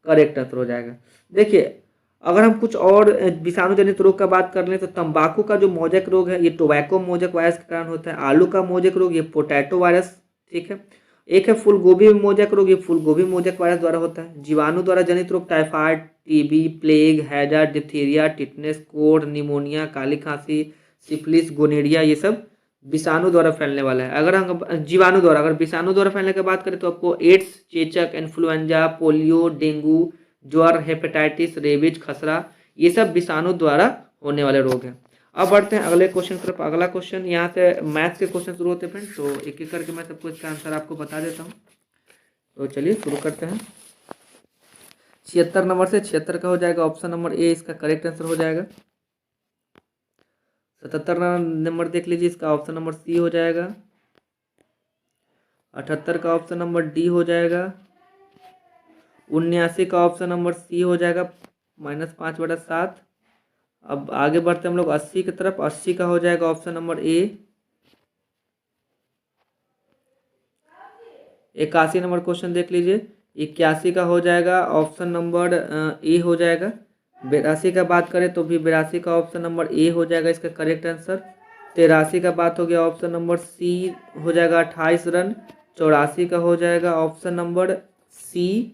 करेक्ट आंसर हो जाएगा। देखिए, अगर हम कुछ और विषाणु जनित रोग का बात कर लें तो तंबाकू का जो मोजेक रोग है ये टोबैको मोजेक वायरस के कारण होता है। आलू का मोजेक रोग ये पोटैटो वायरस, ठीक है। एक है फूल गोभी मोजेक रोग, ये फूल गोभी मोजेक वायरस द्वारा होता है। जीवाणु द्वारा जनित रोग टाइफाइड, टीबी, प्लेग, हैजा, डिप्थीरिया, टिटनेस, कोढ़, निमोनिया, काली खांसी, सिफिलिस, गोनेरिया, ये सब विषाणु द्वारा फैलने वाला है। अगर हम जीवाणु द्वारा, अगर विषाणु द्वारा फैलने की बात करें तो आपको एड्स, चेचक, इन्फ्लुएंजा, पोलियो, डेंगू, ज्वर, हेपेटाइटिस, रेबीज, खसरा, ये सब विषाणु द्वारा होने वाले रोग हैं। अब बढ़ते हैं अगले क्वेश्चन की तरफ। अगला क्वेश्चन, यहाँ से मैथ्स के क्वेश्चन शुरू होते हैं फ्रेंड्स, तो एक एक करके मैं सबको इसका आंसर आपको बता देता हूँ। तो चलिए शुरू करते हैं। 76 नंबर से 76 का हो जाएगा ऑप्शन नंबर ए, इसका करेक्ट आंसर हो जाएगा। 77 नंबर देख लीजिए, इसका ऑप्शन नंबर सी हो जाएगा। 78 का ऑप्शन नंबर डी हो जाएगा। 79 का ऑप्शन नंबर सी हो जाएगा, -5/7। अब आगे बढ़ते हम लोग 80 की तरफ। 80 का हो जाएगा option number A. 81 number question देख लीजिए, 81 का हो जाएगा ऑप्शन नंबर ए हो जाएगा। 82 का बात करें तो भी 82 का ऑप्शन नंबर ए हो जाएगा इसका करेक्ट आंसर। 83 का बात हो गया ऑप्शन नंबर सी हो जाएगा 28 रन। 84 का हो जाएगा ऑप्शन नंबर सी।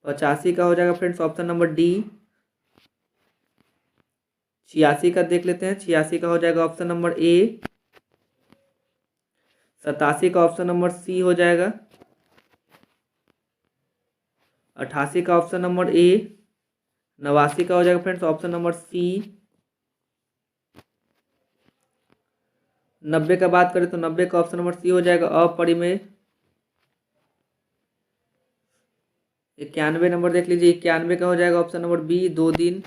85 का हो जाएगा फ्रेंड्स ऑप्शन नंबर डी। 86 का देख लेते हैं, 86 का हो जाएगा ऑप्शन नंबर ए। 87 का ऑप्शन नंबर सी हो जाएगा। 88 का ऑप्शन नंबर ए। 89 का हो जाएगा फ्रेंड्स ऑप्शन नंबर सी। 90 का बात करें तो 90 का ऑप्शन नंबर सी हो जाएगा अपरिमेय। 91 नंबर देख लीजिए, 91 का हो जाएगा ऑप्शन नंबर बी 2 दिन।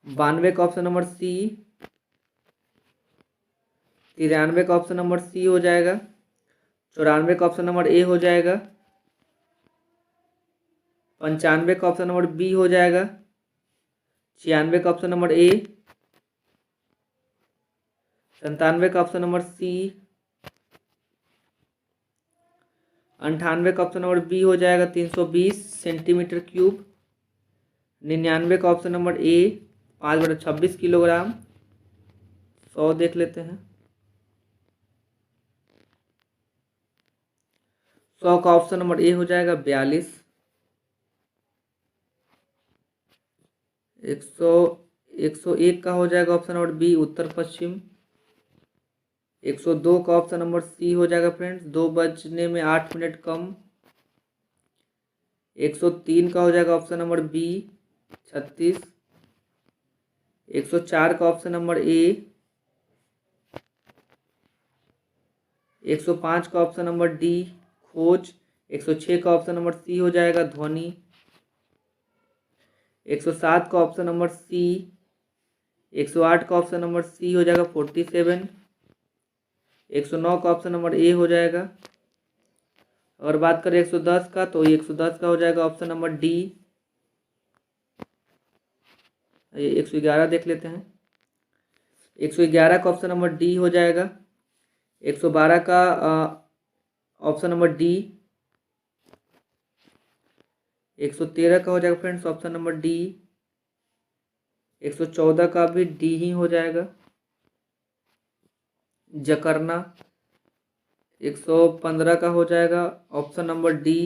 92 का ऑप्शन नंबर सी। 93 का ऑप्शन नंबर सी हो जाएगा। 94 का ऑप्शन नंबर ए हो जाएगा। 95 का ऑप्शन नंबर बी हो जाएगा। 96 का ऑप्शन नंबर ए। 97 का ऑप्शन नंबर सी। 98 का ऑप्शन नंबर बी हो जाएगा 320 सेंटीमीटर क्यूब। 99 का ऑप्शन नंबर ए 5/26 किलोग्राम। 100 देख लेते हैं। 100 का ऑप्शन नंबर ए हो जाएगा 42। 101 का हो जाएगा ऑप्शन नंबर बी उत्तर पश्चिम। 102 का ऑप्शन नंबर सी हो जाएगा फ्रेंड्स 2 बजने में 8 मिनट कम। 103 का हो जाएगा ऑप्शन नंबर बी 36। 104 का ऑप्शन नंबर ए। 105 का ऑप्शन नंबर डी खोज। 106 का ऑप्शन नंबर सी हो जाएगा ध्वनि। 107 का ऑप्शन नंबर सी। 108 का ऑप्शन नंबर सी हो जाएगा 47। 109 का ऑप्शन नंबर ए हो जाएगा। और बात करें 110 का तो 110 का हो जाएगा ऑप्शन नंबर डी। ये 111 देख लेते हैं। 111 का ऑप्शन नंबर डी हो जाएगा। 112 का ऑप्शन नंबर डी। 113 का हो जाएगा फ्रेंड्स ऑप्शन नंबर डी। 114 का भी डी ही हो जाएगा जकरना। 115 का हो जाएगा ऑप्शन नंबर डी।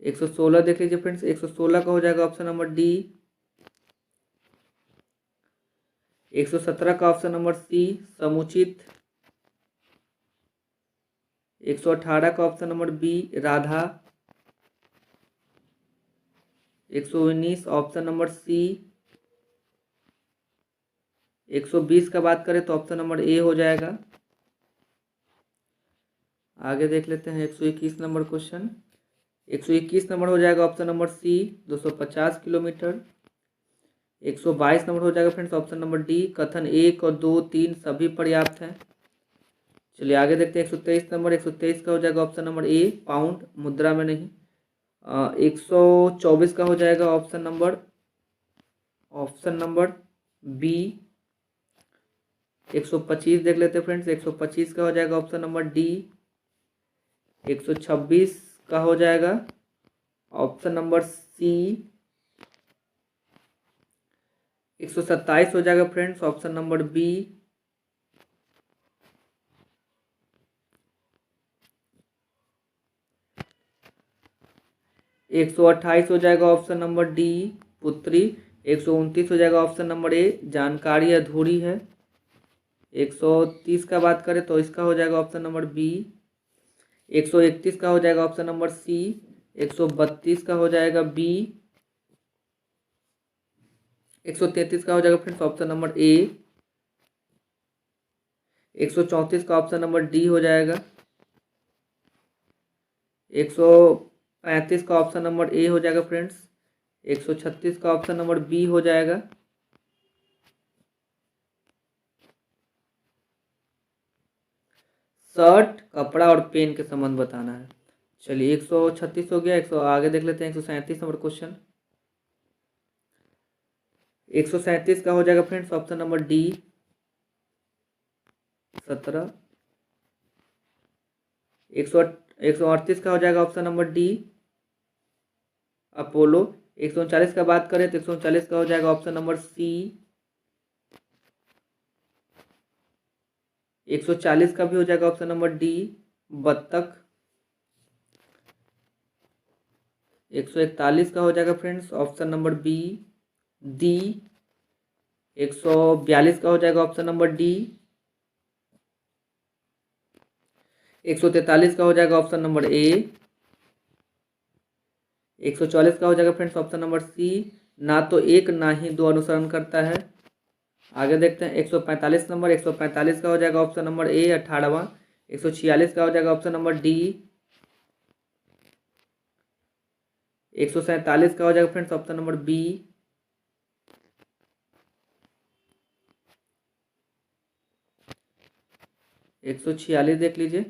116 देख लीजिए फ्रेंड्स, 116 का हो जाएगा ऑप्शन नंबर डी। 117 का ऑप्शन नंबर सी समुचित। 118 का option number B Radha. 119 option number C. 120 का बात करें तो ऑप्शन नंबर ए हो जाएगा। आगे देख लेते हैं 121 नंबर क्वेश्चन। 121 नंबर हो जाएगा option number C 250 kilometre. 122 number हो जाएगा फ्रेंड्स ऑप्शन नंबर डी, कथन 1 और 2, 3 सभी पर्याप्त हैं। चलिए आगे देखते हैं 123 नंबर। 123 का हो जाएगा ऑप्शन नंबर ए, पाउंड, मुद्रा में नहीं। 124 का हो जाएगा ऑप्शन नंबर बी। 125 देख लेते हैं फ्रेंड्स। 125 का हो जाएगा ऑप्शन नंबर डी। 126 का हो जाएगा ऑप्शन नंबर सी। 127 हो जाएगा फ्रेंड्स ऑप्शन नंबर बी। 128 हो जाएगा ऑप्शन नंबर डी, पुत्री। 129 हो जाएगा ऑप्शन नंबर ए, जानकारी अधूरी है। 130 का बात करें तो इसका हो जाएगा ऑप्शन नंबर बी। 131 का हो जाएगा ऑप्शन नंबर सी। 132 का हो जाएगा बी। 133 का हो जाएगा फ्रेंड्स ऑप्शन नंबर ए। 134 का ऑप्शन नंबर डी हो जाएगा। 135 का ऑप्शन नंबर ए हो जाएगा फ्रेंड्स। 136 का ऑप्शन नंबर बी हो जाएगा। शर्ट, कपड़ा और पेन के संबंध बताना है। चलिए 136 हो गया। 100 आगे देख लेते हैं 137 नंबर क्वेश्चन। 137 का हो जाएगा फ्रेंड्स ऑप्शन नंबर डी, 17। 138 का हो जाएगा ऑप्शन नंबर डी, अपोलो। 139 का बात करें तो 139 का हो जाएगा ऑप्शन नंबर सी। 140 का भी हो जाएगा ऑप्शन नंबर डी, बत्तख। 141 का हो जाएगा फ्रेंड्स ऑप्शन नंबर बी, दी। 142 का हो जाएगा ऑप्शन नंबर डी। 143 का हो जाएगा ऑप्शन नंबर ए। 144 का हो जाएगा फ्रेंड्स ऑप्शन नंबर सी, ना तो एक ना ही दो अनुसरण करता है। आगे देखते हैं 145 नंबर। 145 का हो जाएगा ऑप्शन नंबर ए, 18वां। 146 का हो जाएगा ऑप्शन नंबर डी। 147 का हो जाएगा फ्रेंड्स ऑप्शन नंबर बी। 146 देख लीजिए।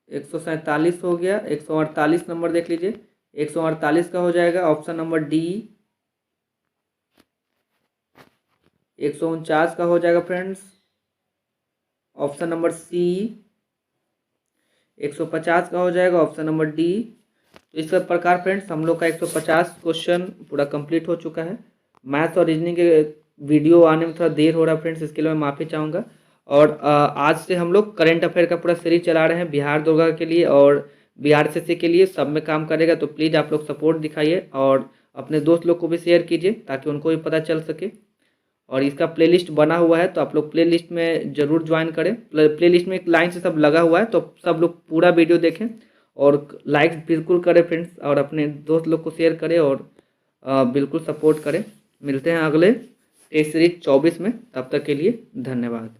147 हो गया। 148 नंबर देख लीजिए। 148 का हो जाएगा ऑप्शन नंबर डी। 149 का हो जाएगा फ्रेंड्स ऑप्शन नंबर सी। 150 का हो जाएगा ऑप्शन नंबर डी। तो इस प्रकार फ्रेंड्स हम लोग का 150 क्वेश्चन पूरा कंप्लीट हो चुका है। मैथ्स और रीजनिंग के वीडियो आने में थोड़ा देर हो रहा है फ्रेंड्स, इसके लिए मैं माफ़ी चाहूँगा। और आज से हम लोग करेंट अफेयर का पूरा सीरीज चला रहे हैं बिहार दुर्गा के लिए और बिहार एसएससी के लिए, सब में काम करेगा। तो प्लीज़ आप लोग सपोर्ट दिखाइए और अपने दोस्त लोग को भी शेयर कीजिए ताकि उनको भी पता चल सके। और इसका प्लेलिस्ट बना हुआ है तो आप लोग प्लेलिस्ट में ज़रूर ज्वाइन करें। प्लेलिस्ट में एक लाइन से सब लगा हुआ है तो सब लोग पूरा वीडियो देखें और लाइक बिल्कुल करें फ्रेंड्स, और अपने दोस्त लोग को शेयर करें और बिल्कुल सपोर्ट करें। मिलते हैं अगले टेस्ट सीरीज 24 में, तब तक के लिए धन्यवाद।